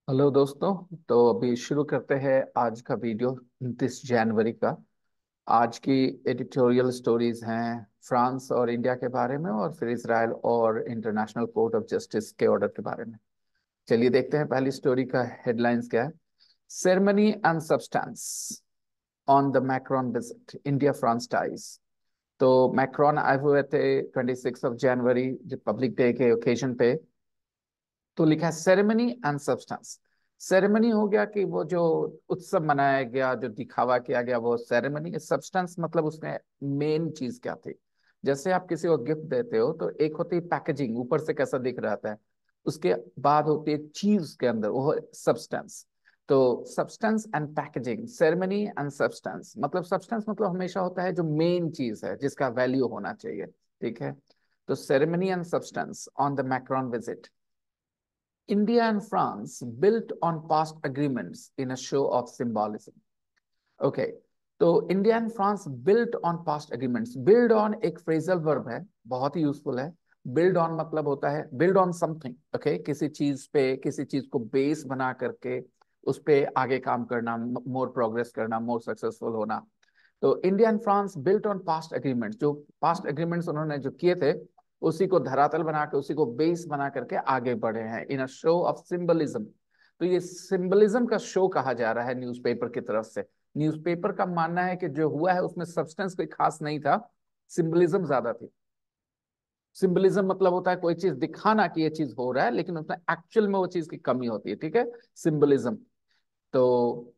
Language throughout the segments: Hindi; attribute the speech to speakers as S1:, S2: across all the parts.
S1: हेलो दोस्तों। तो अभी शुरू करते हैं आज का वीडियो 29 जनवरी का। आज की एडिटोरियल स्टोरीज हैं फ्रांस और इंडिया के बारे में, और फिर इसराइल और इंटरनेशनल कोर्ट ऑफ जस्टिस के ऑर्डर के बारे में। चलिए देखते हैं पहली स्टोरी का हेडलाइंस क्या है। Ceremony and substance on the Macron visit, India France ties. तो मैक्रोन आए हुए थे 26 जनवरी रिपब्लिक डे के ओकेजन पे। तो लिखा है सेरेमनी एंड सब्सटेंस। सेरेमनी हो गया कि वो जो उत्सव मनाया गया, जो दिखावा किया गया, वो सेरेमनी। सब्सटेंस मतलब उसमें मेन चीज क्या थी। जैसे आप किसी को गिफ्ट देते हो तो एक होती है पैकेजिंग, ऊपर से कैसा दिख रहा है। उसके बाद होती है चीज के अंदर, वो सब्सटेंस। तो substance and packaging, ceremony and substance. मतलब सब्सटेंस मतलब हमेशा होता है जो मेन चीज है, जिसका वैल्यू होना चाहिए। ठीक है। तो ceremony and substance on the Macron visit. India and France built on past agreements in a show of symbolism. Okay, तो India and France built on past agreements. Build on एक फ्रेजल वर्ब है, बहुत ही यूजफुल है। बिल्ड ऑन मतलब होता है बिल्ड ऑन समथिंग। ओके, किसी चीज पे, किसी चीज को बेस बना करके उस पे आगे काम करना, मोर प्रोग्रेस करना, मोर सक्सेसफुल होना। तो India and France built on past agreements, जो पास्ट एग्रीमेंट्स उन्होंने जो किए थे उसी को धरातल बना के, उसी को बेस बना करके आगे बढ़े हैं इन अ शो ऑफ सिंबलिज्म। तो ये सिंबलिज्म का शो कहा जा रहा है न्यूज़पेपर की तरफ से। न्यूज़पेपर का मानना है कि जो हुआ है उसमें सब्सटेंस कोई खास नहीं था, सिंबलिज्म ज्यादा थी। सिंबलिज्म मतलब होता है कोई चीज दिखाना कि ये चीज हो रहा है, लेकिन उसमें एक्चुअल में वो चीज की कमी होती है। ठीक है, सिंबलिज्म। तो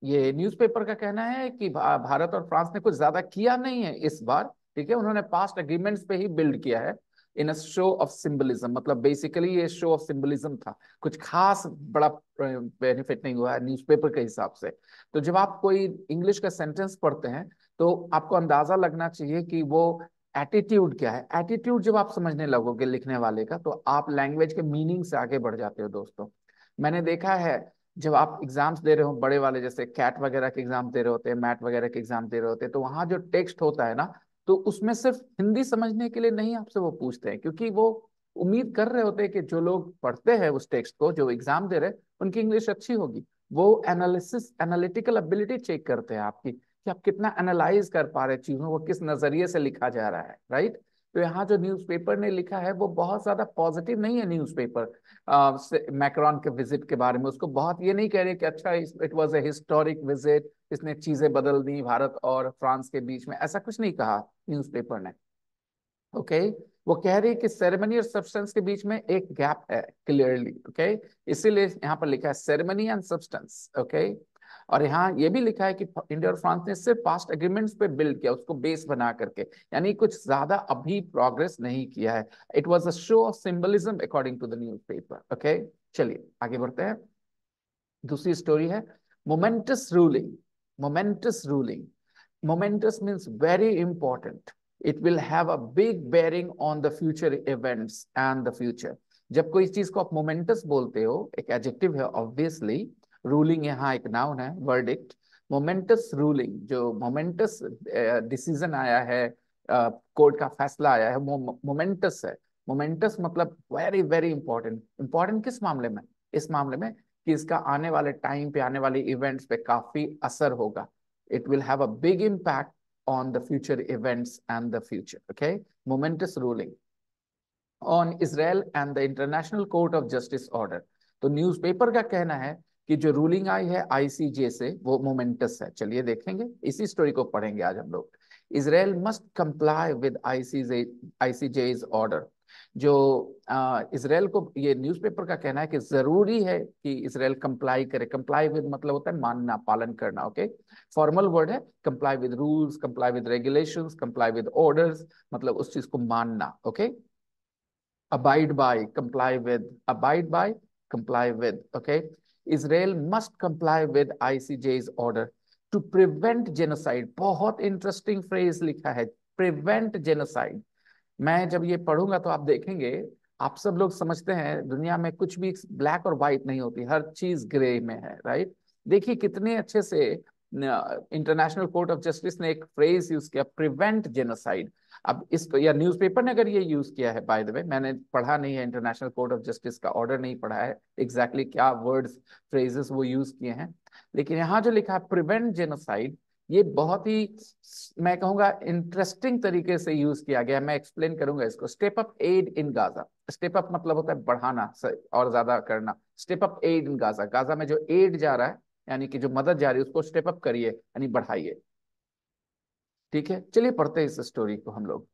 S1: ये न्यूज़पेपर का कहना है कि भारत और फ्रांस ने कुछ ज्यादा किया नहीं है इस बार। ठीक है, उन्होंने पास्ट एग्रीमेंट्स पे ही बिल्ड किया है इन अ शो ऑफ सिंबलिज्म। मतलब बेसिकली ये शो ऑफ सिंबलिज्म था, कुछ खास बड़ा बेनिफिट नहीं हुआ है न्यूज़पेपर के हिसाब से। तो जब आप कोई इंग्लिश का सेंटेंस पढ़ते हैं तो आपको अंदाजा लगना चाहिए कि वो एटीट्यूड क्या है। एटीट्यूड जब आप समझने लगोगे लिखने वाले का, तो आप लैंग्वेज के मीनिंग से आगे बढ़ जाते हो दोस्तों। मैंने देखा है, जब आप एग्जाम्स दे रहे हो बड़े वाले, जैसे कैट वगैरह के एग्जाम दे रहे होते हैं, मैट वगैरह के एग्जाम दे रहे होते हैं, तो वहां जो टेक्स्ट होता है ना, तो उसमें सिर्फ हिंदी समझने के लिए नहीं आपसे वो पूछते हैं, क्योंकि वो उम्मीद कर रहे होते हैं कि जो लोग पढ़ते हैं उस टेक्स्ट को, जो एग्जाम दे रहे हैं, उनकी इंग्लिश अच्छी होगी। वो एनालिसिस, एनालिटिकल एबिलिटी चेक करते हैं आपकी, कि आप कितना एनालाइज कर पा रहे चीजों को, किस नजरिए से लिखा जा रहा है। राइट। तो यहाँ जो न्यूज़पेपर ने लिखा है वो बहुत ज्यादा पॉजिटिव नहीं है। न्यूज़पेपर मैक्रोन के विजिट के बारे में उसको बहुत ये नहीं कह रहे कि अच्छा it was a historic visit, इसने चीजें बदल दी भारत और फ्रांस के बीच में, ऐसा कुछ नहीं कहा न्यूज़पेपर ने। ओके। वो कह रही है कि सेरेमनी और सब्सटेंस के बीच में एक गैप है क्लियरली। ओके, इसीलिए यहाँ पर लिखा है सेरेमनी एंड सब्सटेंस। ओके। और यहाँ ये भी लिखा है कि इंडिया और फ्रांस ने सिर्फ पास्ट एग्रीमेंट्स पे बिल्ड किया, उसको बेस बना करके, यानी कुछ ज्यादा अभी प्रोग्रेस नहीं किया है। It was a show of symbolism according to the newspaper. Okay, चलिए आगे बढ़ते हैं। दूसरी स्टोरी है momentous ruling. Momentous ruling, momentous means very important. It will have a big bearing on the future events and the future. जब कोई चीज को आप मोमेंटस बोलते हो, एक एडजेक्टिव है ऑब्वियसली। रूलिंग यहाँ एक नाउन है, वर्डिक्ट। मोमेंटस रूलिंग, जो मोमेंटस डिसीजन आया है, कोर्ट का फैसला आया है, वो मोमेंटस है। मोमेंटस मतलब वेरी वेरी इंपॉर्टेंट। इंपॉर्टेंट किस मामले में? इस मामले में कि इसका आने वाले टाइम पे, आने वाले इवेंट्स पे काफी असर होगा। It will have a big impact on the future events and the future. Okay, momentous ruling on Israel and the International Court of Justice order. तो न्यूज़पेपर का कहना है कि जो रूलिंग आई है आईसीजे से वो मोमेंटस है। चलिए देखेंगे, इसी स्टोरी को पढ़ेंगे आज हम लोग। Israel must comply with ICJ's order. जो इसराइल को, ये न्यूज़पेपर का कहना है कि जरूरी है कि इसराइल कंप्लाई करे। कंप्लाई विद मतलब होता है मानना, पालन करना। ओके, फॉर्मल वर्ड है। Comply with rules, comply with regulations, comply with orders, मतलब उस चीज को मानना। Okay, abide by, comply with, abide by, comply with. Okay, Israel must comply with ICJ's order to prevent genocide. बहुत इंटरेस्टिंग फ्रेज लिखा है, प्रिवेंट जेनोसाइड। मैं जब ये पढ़ूंगा तो आप देखेंगे, आप सब लोग समझते हैं दुनिया में कुछ भी ब्लैक और व्हाइट नहीं होती, हर चीज ग्रे में है। राइट। देखिए कितने अच्छे से इंटरनेशनल कोर्ट ऑफ जस्टिस ने एक फ्रेज यूज किया, प्रिवेंट जेनोसाइड। अब इसको या न्यूज़पेपर ने अगर ये यूज किया है, बाय द वे मैंने पढ़ा नहीं है, इंटरनेशनल कोर्ट ऑफ जस्टिस का ऑर्डर नहीं पढ़ा है एग्जैक्टली क्या वर्ड्स फ्रेजेस वो यूज किए हैं, लेकिन यहाँ जो लिखा है प्रिवेंट जेनोसाइड, ये बहुत ही मैं कहूंगा इंटरेस्टिंग तरीके से यूज किया गया। मैं एक्सप्लेन करूंगा इसको। Step up aid in Gaza, step up मतलब होता है बढ़ाना और ज्यादा करना। Step up aid in Gaza, Gaza में जो एड जा रहा है यानी कि जो मदद जा रही है उसको स्टेप अप करिए यानी बढ़ाइए। ठीक है, चलिए पढ़ते हैं इस स्टोरी को हम लोग।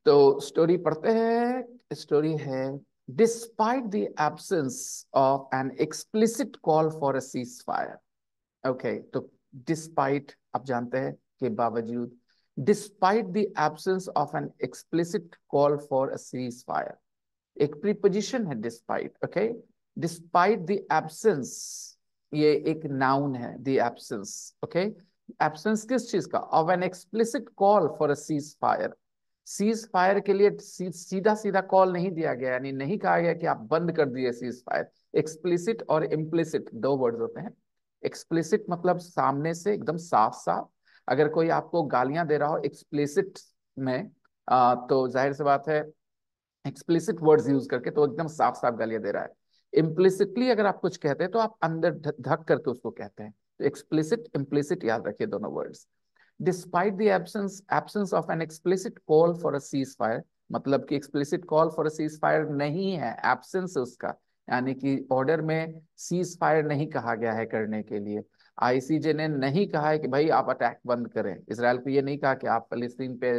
S1: तो स्टोरी पढ़ते हैं। स्टोरी है, despite the absence of an explicit call for a cease fire. Okay, तो डिस्पाइट आप जानते हैं के बावजूद, despite the absence of an explicit call for a cease fire, एक प्रीपोजिशन है despite. Okay, despite the absence, ये एक नाउन है, द एब्सेंस। ओके, एब्सेंस किस चीज का? Of an explicit call for a cease fire. Cease fire के लिए सीधा सीधा कॉल नहीं दिया गया, यानी नहीं कहा गया कि आप बंद कर दिए सीज फायर। एक्सप्लिसिट और इम्प्लिसिट दो वर्ड्स होते हैं। एक्सप्लिसिट मतलब सामने से एकदम साफ साफ, अगर कोई आपको गालियां दे रहा हो एक्सप्लिसिट में, तो जाहिर सी बात है एक्सप्लिसिट वर्ड्स यूज करके तो एकदम साफ साफ गालियां दे रहा है। इम्प्लिसिटली अगर आप कुछ कहते हैं तो आप अंदर धक करके उसको कहते हैं। तो एक्सप्लिसिट इम्प्लिसिट याद रखिए दोनों words. Despite the absence of an explicit call for a cease fire, मतलब कि explicit call for a cease fire नहीं है, एब्सेंस है उसका, यानी कि ऑर्डर में सीज फायर नहीं कहा गया है करने के लिए। आईसीजे ने नहीं कहा है कि भाई आप अटैक बंद करें, इसराइल को ये नहीं कहा कि आप फलस्तीन पे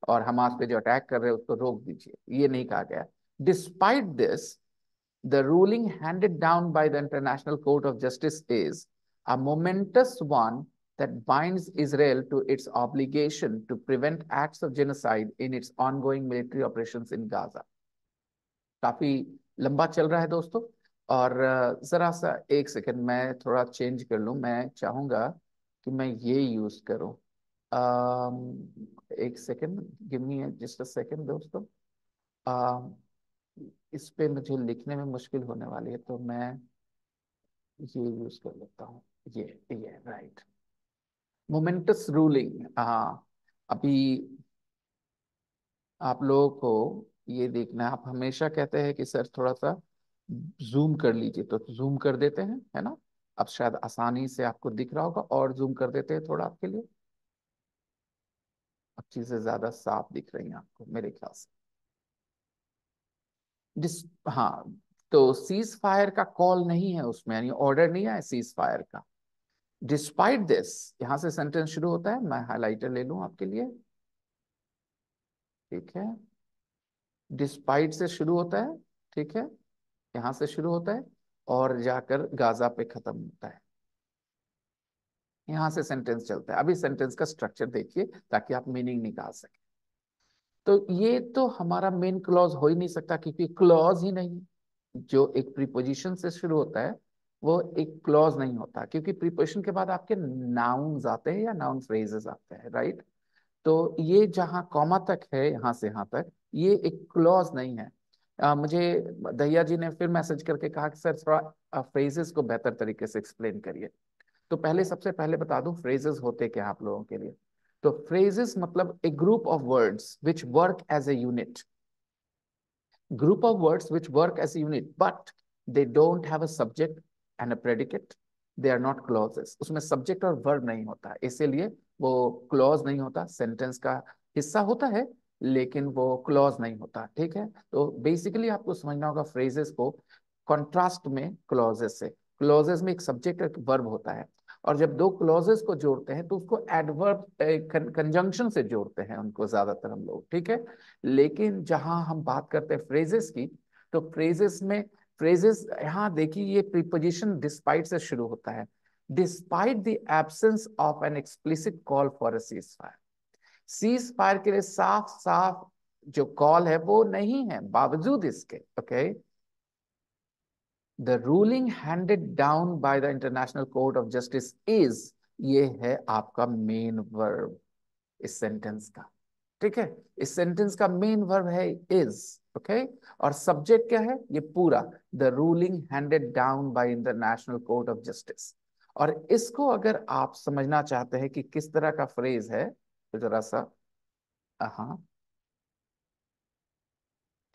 S1: और हमास पे जो अटैक कर रहे हैं उसको रोक दीजिए, ये नहीं कहा गया। Despite this, the ruling handed down by the International Court of Justice is a momentous one that binds Israel to its obligation to prevent acts of genocide in its ongoing military operations in Gaza। काफी लंबा चल रहा है दोस्तों, और जरा सा एक सेकंड मैं थोड़ा चेंज कर लूं। मैं चाहूंगा कि मैं ये यूज करूं। एक second, give me just a second दोस्तों। अम, इस पे मुझे लिखने में मुश्किल होने वाली है, तो मैं ये यूज कर लेता हूँ। ये राइट, मोमेंटस रूलिंग। हाँ, अभी आप लोगों को ये देखना है, आप हमेशा कहते हैं कि सर थोड़ा सा जूम कर लीजिए, तो जूम कर देते हैं, है ना। अब शायद आसानी से आपको दिख रहा होगा, और जूम कर देते हैं थोड़ा आपके लिए। अब चीजें ज्यादा साफ दिख रही हैं आपको मेरे ख्याल से। डिस हाँ, तो सीज फायर का कॉल नहीं है उसमें, यानी ऑर्डर नहीं है सीज फायर का। डिस्पाइट दिस, यहां से सेंटेंस शुरू होता है, मैं हाइलाइटर ले लूं आपके लिए। ठीक है, डिस्पाइट से शुरू होता है। ठीक है, यहां से शुरू होता है और जाकर गाजा पे खत्म होता है। यहां से सेंटेंस चलता है। अभी सेंटेंस का स्ट्रक्चर देखिए ताकि आप मीनिंग निकाल सकें। तो ये तो हमारा मेन क्लॉज हो ही नहीं सकता, क्योंकि क्लॉज ही नहीं। जो एक प्रीपोजिशन से शुरू होता है वो एक क्लॉज नहीं होता, क्योंकि प्रीपोजिशन के बाद आपके नाउन्स आते हैं या नाउन फ्रेजेस आते हैं, राइट। तो ये जहाँ कॉमा तक है, यहाँ से यहाँ तक, ये एक क्लॉज नहीं है। मुझे दहिया जी ने फिर मैसेज करके कहा कि सर थोड़ा फ्रेजेस को बेहतर तरीके से एक्सप्लेन करिए। तो पहले सबसे पहले बता दूं फ्रेजेस होते क्या आप लोगों के लिए। तो फ्रेजेस मतलब a group of words which work as a unit, group of words which work as a unit but they don't have a subject and a predicate, they are not clauses। उसमें subject और verb नहीं होता, इसीलिए वो clause नहीं होता, sentence का हिस्सा होता है लेकिन वो clause नहीं होता। ठीक है, तो बेसिकली आपको समझना होगा फ्रेजेस को कॉन्ट्रास्ट में क्लॉजेस से। क्लॉजेस में एक सब्जेक्ट और एक वर्ब होता है, और जब दो क्लॉजेस को जोड़ते हैं तो उसको एडवर्ब कंजंक्शन से जोड़ते हैं उनको ज्यादातर हम लोग। ठीक है, लेकिन जहां हम बात करते हैं फ्रेजेस की, तो फ्रेजेस में, फ्रेजेस यहाँ देखिए ये प्रीपोजिशन डिस्पाइट से शुरू होता है। Despite the absence of an explicit call for a cease fire, cease fire के लिए साफ साफ जो कॉल है वो नहीं है, बावजूद इसके। Okay, the ruling handed down by the international court of justice is, ये है आपका मेन वर्ब इस सेंटेंस का। ठीक है, इस सेंटेंस का मेन वर्ब है इज। ओके। और सब्जेक्ट क्या है ये पूरा, the ruling handed down bye international court of justice. और इसको अगर आप समझना चाहते हैं कि किस तरह का फ्रेज है तो जरा सा, हाँ,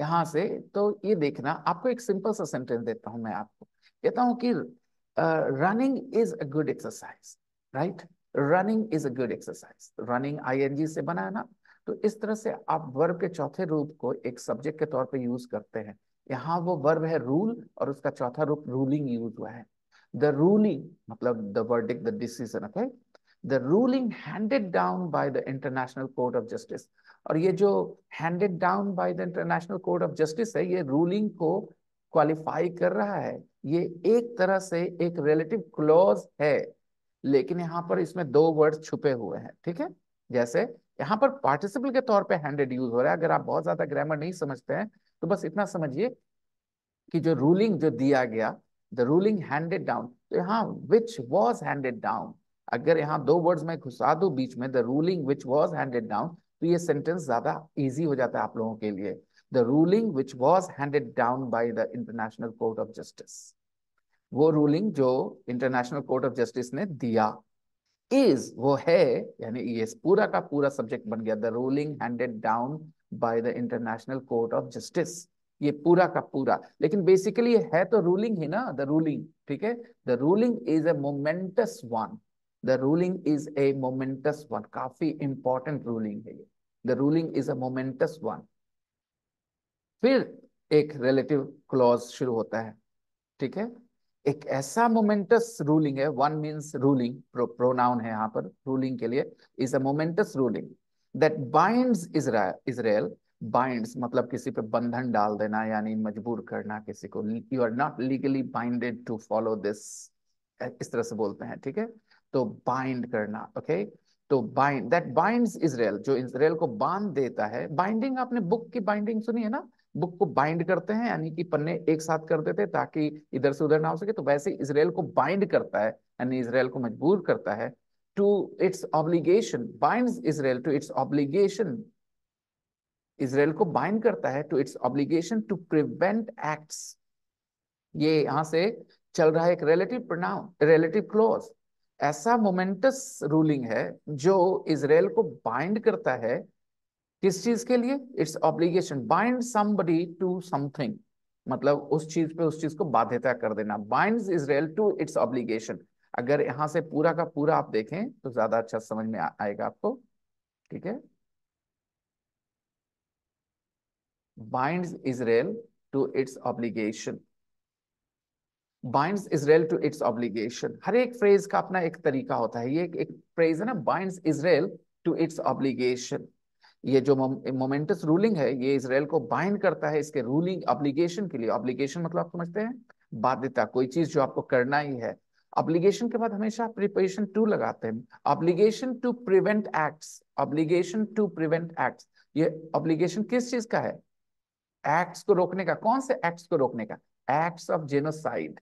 S1: यहां से, तो ये देखना, आपको एक सिंपल सा सेंटेंस देता हूं मैं आपको, कहता हूं कि running is a good exercise, right. Running is a good exercise, running ING से बना है ना। तो इस तरह से आप वर्ब के चौथे रूप को एक सब्जेक्ट के तौर पे यूज करते हैं। यहाँ वो वर्ब है रूल और उसका चौथा रूप रूलिंग यूज हुआ है। द रूलिंग मतलब the verdict, the decision, okay. The ruling handed down by the international court of justice. और ये जो handed down by the international court of justice है, ये रूलिंग को क्वालिफाई कर रहा है। ये एक तरह से एक रिलेटिव क्लॉज है, लेकिन यहाँ पर इसमें दो वर्ड छुपे हुए हैं, ठीक है। जैसे यहाँ पर पार्टिसिपल के तौर पे हैंडेड यूज हो रहा है। अगर आप बहुत ज्यादा ग्रामर नहीं समझते हैं तो बस इतना समझिए कि जो रूलिंग जो दिया गया, द रूलिंग हैंडेड डाउन, तो यहाँ विच वॉज हैंडेड डाउन, अगर यहाँ दो वर्ड्स में घुसा दो बीच में, the ruling which was handed down, तो ये सेंटेंस ज्यादा इजी हो जाता है आप लोगों के लिए। The ruling which was handed down by the international court of justice, वो रूलिंग जो इंटरनेशनल कोर्ट ऑफ जस्टिस ने दिया, इज वो है, यानी ये पूरा का पूरा सब्जेक्ट बन गया, the ruling handed down by the international court of justice, ये पूरा का पूरा। लेकिन बेसिकली है तो रूलिंग ही ना, द रूलिंग, ठीक है। The ruling is a moments one, the ruling is a moments one, काफी इंपॉर्टेंट रूलिंग है ये, the ruling is a momentous one. फिर एक रिलेटिव क्लॉज शुरू होता है, ठीक है। एक ऐसा मोमेंटस रूलिंग है, वन मीन्स रूलिंग, प्रोनाउन है यहाँ पर रूलिंग के लिए, is a moments ruling that binds Israel. Binds मतलब किसी पे बंधन डाल देना, यानी मजबूर करना किसी को, you are not legally binded to follow this, इस तरह से बोलते हैं, ठीक है। तो बाइंड करना, ओके। तो बाइंड, दैट बाइंड्स इजराइल, जो इजराइल को बांध देता है। बाइंडिंग, आपने बुक की बाइंडिंग सुनी है ना, बुक को बाइंड करते हैं, यानी कि पन्ने एक साथ कर देते हैं ताकि इधर से उधर ना हो सके। तो वैसे इजराइल को बाइंड करता है, यानी इजराइल को मजबूर करता है to its obligation, binds Israel to its obligation, Israel को बाइंड करता है to its obligation to prevent acts. ये यहां से चल रहा है एक रिलेटिव प्रोनाउन, रिलेटिव क्लॉज, ऐसा मोमेंटस रूलिंग है जो इजराइल को बाइंड करता है किस चीज के लिए, its obligation, bind somebody to something, मतलब उस चीज पे उस चीज को बाध्यता कर देना, binds Israel to its obligation. अगर यहां से पूरा का पूरा आप देखें तो ज्यादा अच्छा समझ में आएगा आपको, ठीक है। Binds Israel to its obligation, binds Israel to its obligation, हर एक फ्रेज का अपना एक तरीका होता है। ये एक फ्रेज है ना, binds Israel to its obligation, ये जो मोमेंटस रूलिंग है ये इसराइल को बाइंड करता है इसके रूलिंग ऑब्लिगेशन के लिए। ऑब्लिगेशन मतलब आप समझते हैं, बाध्यता, कोई चीज जो आपको करना ही है। ऑब्लिगेशन के बाद हमेशा प्रिपोजिशन टू लगाते हैं, obligation to prevent acts, obligation to prevent acts, ये ऑब्लिगेशन किस चीज का है, एक्ट्स को रोकने का। कौन से एक्ट्स को रोकने का, acts of genocide,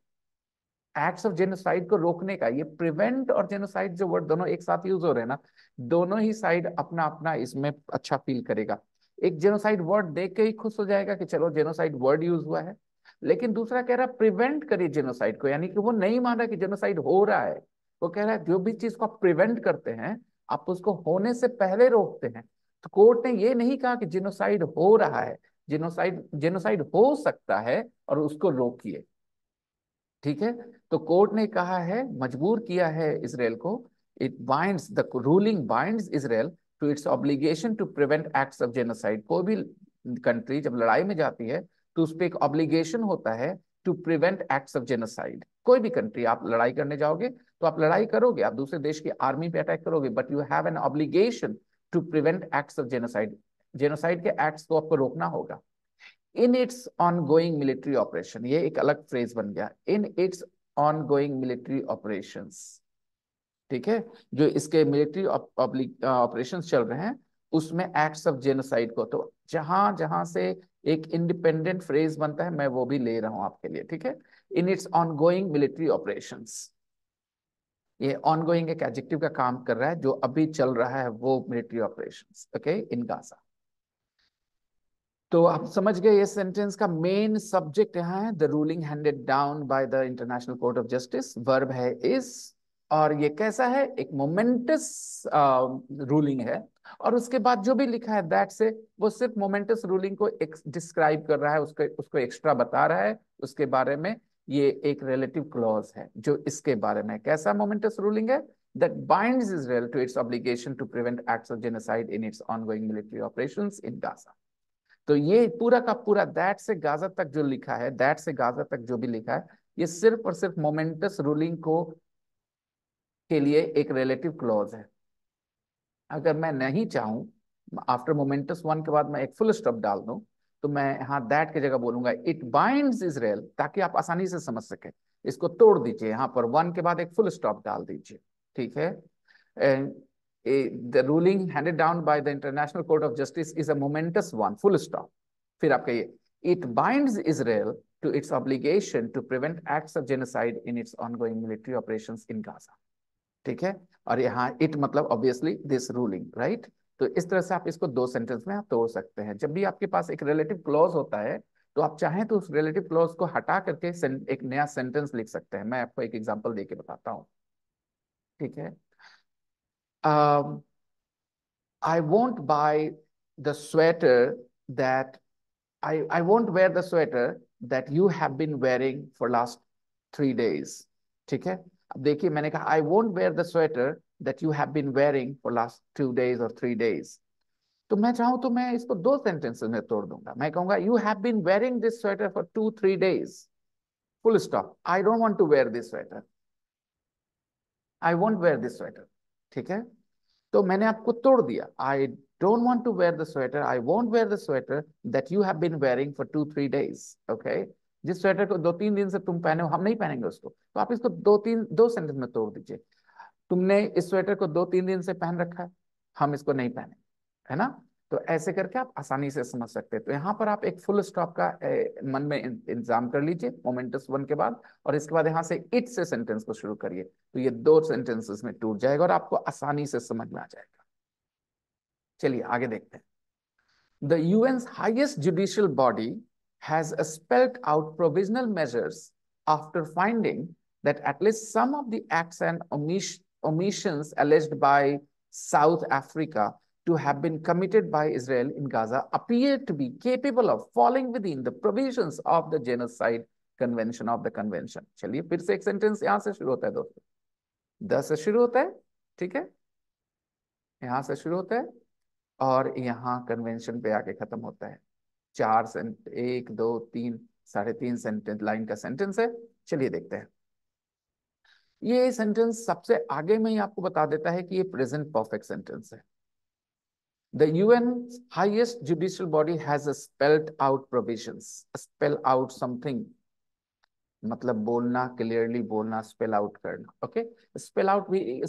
S1: acts of genocide को रोकने का। ये प्रिवेंट और जेनोसाइड जो वर्ड दोनों एक साथ यूज हो रहे हैं ना, दोनों ही साइड अपना अपना इसमें अच्छा फील करेगा। एक जेनोसाइड वर्ड देख के ही खुश हो जाएगा कि चलो जेनोसाइड वर्ड यूज हुआ है, लेकिन दूसरा कह रहा है प्रिवेंट करिए जेनोसाइड को, यानी कि वो नहीं मान रहा कि जेनोसाइड हो रहा है। वो कह रहा है जो भी चीज को आप प्रिवेंट करते हैं आप उसको होने से पहले रोकते हैं। तो कोर्ट ने ये नहीं कहा कि जेनोसाइड हो रहा है, जेनोसाइड जेनोसाइड हो सकता है और उसको रोकिए, ठीक है। तो कोर्ट ने कहा है, मजबूर किया है इसराइल को, it binds, the ruling binds Israel to its obligation to prevent acts of genocide. कोई भी कंट्री जब लड़ाई में जाती है तो उस पर एक ऑब्लिगेशन होता है to prevent acts of genocide. कोई भी कंट्री, आप लड़ाई करने जाओगे तो आप लड़ाई करोगे, आप दूसरे देश की आर्मी पे अटैक करोगे, but you have an obligation to prevent acts of genocide, genocide के एक्ट्स को आपको रोकना होगा। In its ongoing military operation, ये एक अलग फ्रेज बन गया, in its ongoing military operations, ठीक है। जो इसके मिलिट्री ऑपरेशंस चल रहे हैं उसमें एक्ट्स ऑफ जेनोसाइड को, तो जहां जहां से एक इंडिपेंडेंट फ्रेज बनता है मैं वो भी ले रहा हूं आपके लिए, ठीक है। इन इट्स ऑनगोइंग मिलिट्री ऑपरेशंस, ये ऑनगोइंग एक एडजेक्टिव का काम कर रहा है, जो अभी चल रहा है वो military operations, okay, in Gaza. तो आप समझ गए ये सेंटेंस का मेन सब्जेक्ट यहाँ है the ruling handed down by the international court of justice, verb है इज, और ये कैसा है, एक मोमेंटस रूलिंग है। और उसके बाद जो भी लिखा है दैट से, वो सिर्फ मोमेंटस रूलिंग को डिस्क्राइब कर रहा है, उसको उसको एक्स्ट्रा बता रहा है उसके बारे में। ये एक रिलेटिव क्लॉज है जो इसके बारे में, कैसा मोमेंटस रूलिंग है, that binds Israel to its obligation to prevent acts of genocide in its ongoing military operations in Gaza। तो ये पूरा का पूरा दैट से गाजा तक जो लिखा है, दैट से गाजा तक जो भी लिखा है, ये सिर्फ और सिर्फ मोमेंटस रूलिंग को के लिए एक रिलेटिव क्लॉज है। अगर मैं नहीं चाहूं आफ्टर मोमेंटस वन के बाद मैं एक फुल स्टॉप डाल दूं, तो मैं यहाँ दैट की जगह बोलूंगा इट बाइंड्स इजराइल, ताकि आप आसानी से समझ सके। इसको तोड़ दीजिए, यहाँ पर वन के बाद एक फुल स्टॉप डाल दीजिए, ठीक है। The ruling handed down by the international court of justice is a momentous one, full stop. फिर आप कहिए it binds Israel to its obligation to prevent acts of genocide in its ongoing military operations in Gaza, ठीक है। और यहाँ इट मतलब ऑब्वियसली दिस रूलिंग, राइट। तो इस तरह से आप इसको दो सेंटेंस में आप तोड़ सकते हैं। जब भी आपके पास एक रिलेटिव क्लॉज होता है, तो आप चाहें तो उस रिलेटिव क्लॉज को हटा करके एक नया सेंटेंस लिख सकते हैं। मैं आपको एक एग्जांपल देके बताता हूँ, ठीक है। I won't by the sweater that I won't wear the sweater that you have been wearing for last 3 days, ठीक है। अब देखिए मैंने कहा I won't wear the sweater that you have been wearing for last 2 days or 3 days। तो मैं चाहूं तो मैं इसको दो सेंटेंसेस में तोड़ दूंगा। मैं कहूंगा you have been wearing this sweater for 2-3 days, full stop। I don't want to wear this sweater, I won't wear this sweater, ठीक है। तो मैंने आपको तोड़ दिया, I don't want to wear the sweater, I won't wear the sweater that you have been wearing for 2-3 days, okay. जिस स्वेटर को 2-3 दिन से तुम पहने हो, हम नहीं पहनेंगे उसको। तो आप इसको दो सेंटेंस में तोड़ दीजिए। तुमने इस स्वेटर को 2-3 दिन से पहन रखा है, हम इसको नहीं पहने, है ना। तो ऐसे करके आप आसानी से समझ सकते हैं। तो यहाँ पर आप एक फुल स्टॉप का मन में इंतजाम कर लीजिए मोमेंटस वन के बाद, और इसके बाद यहाँ से इट से सेंटेंस को शुरू करिए। तो ये दो सेंटेंसेस में टूट जाएगा और आपको आसानी से समझ में आ जाएगा। चलिए आगे देखते हैं। The UN's highest judicial body has spelled out provisional measures after finding that at least some of the acts and omissions alleged by South Africa to have been committed by Israel in Gaza appear to be capable of falling within the provisions of the Genocide Convention of the Convention। चलिए फिर से एक सेंटेंस यहां से शुरू होता है दोस्तों, 10 से शुरू होता है, ठीक है। यहां से शुरू होता है और यहाँ कन्वेंशन पे आके खत्म होता है। 1, 2, 3, 3.5 लाइन का सेंटेंस है। चलिए देखते हैं। ये सेंटेंस सबसे आगे में ही आपको बता देता है कि ये प्रेजेंट परफेक्ट सेंटेंस है। The UN highest judicial body has spelled out provisions, spell out something मतलब बोलना, क्लियरली बोलना, स्पेल आउट करना, ओके। स्पेल आउट भी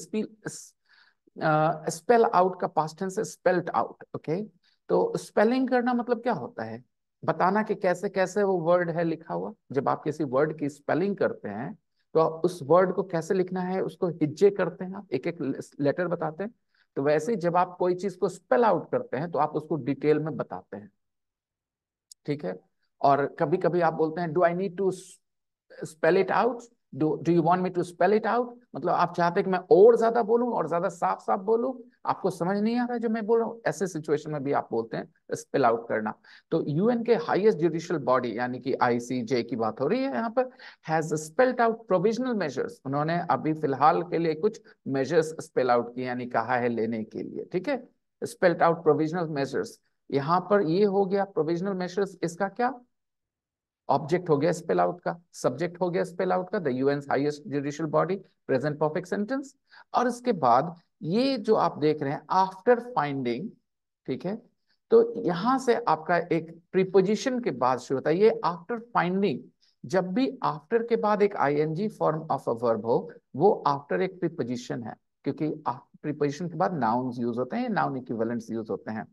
S1: स्पेल आउट का पास्ट टेंस है स्पेल्ड आउट, ओके। तो स्पेलिंग करना मतलब क्या होता है, बताना कि कैसे कैसे वो वर्ड है लिखा हुआ। जब आप किसी वर्ड की स्पेलिंग करते हैं, तो आप उस वर्ड को कैसे लिखना है उसको हिज्जे करते हैं, आप एक एक लेटर बताते हैं। तो वैसे ही जब आप कोई चीज को स्पेल आउट करते हैं, तो आप उसको डिटेल में बताते हैं, ठीक है। और कभी कभी आप बोलते हैं do I need to spell it out, do you want me to spell it out, मतलब आप चाहते हैं कि मैं और ज्यादा बोलूं और ज्यादा साफ साफ बोलूं, आपको समझ नहीं आ रहा है जो मैं बोल रहा हूं। ऐसे सिचुएशन में भी आप बोलते हैं स्पेल आउट करना। तो यूएन के हाईएस्ट जुडिशियल बॉडी यानी कि आईसीजे की बात हो रही है यहाँ पर, has spelled out provisional measures. उन्होंने अभी फिलहाल के लिए कुछ मेजर्स स्पेल आउट किए, यानी कहा है लेने के लिए, ठीक है। स्पेल्ड आउट प्रोविजनल मेजर्स, यहाँ पर ये हो गया प्रोविजनल मेजर्स, इसका क्या ऑब्जेक्ट हो गया स्पेल आउट का, सब्जेक्ट हो गया स्पेल आउट का, the UN highest judicial body, present perfect sentence. और इसके बाद ये जो आप देख रहे हैं आफ्टर फाइंडिंग, ठीक है। तो यहां से आपका एक प्रीपोजिशन के बाद शुरू होता है ये आफ्टर फाइंडिंग। जब भी आफ्टर के बाद एक ING form of a verb हो, वो आफ्टर एक प्रीपोजिशन है, क्योंकि प्रीपोजिशन के बाद नाउन्स यूज होते हैं, नाउन इक्विवेलेंट्स यूज होते हैं।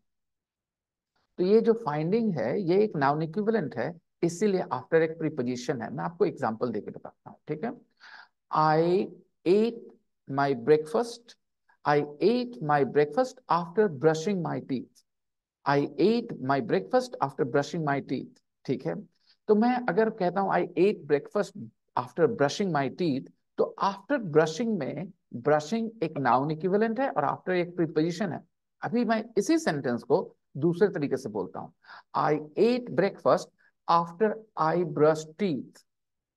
S1: तो ये जो फाइंडिंग है ये एक नाउन इक्विवेलेंट है, इसीलिए आफ्टर एक प्रीपोजिशन है। मैं आपको एग्जांपल देके बताता हूँ, ठीक है। I ate my breakfast, I ate my breakfast after brushing my teeth. I ate my breakfast after brushing my teeth, ठीक है। तो मैं अगर कहता हूं I ate breakfast after brushing my teeth, तो आफ्टर ब्रशिंग में ब्रशिंग एक नाउन इक्विवेलेंट है और आफ्टर एक प्रीपोजिशन है। अभी मैं इसी सेंटेंस को दूसरे तरीके से बोलता हूं, I ate breakfast after I brush teeth,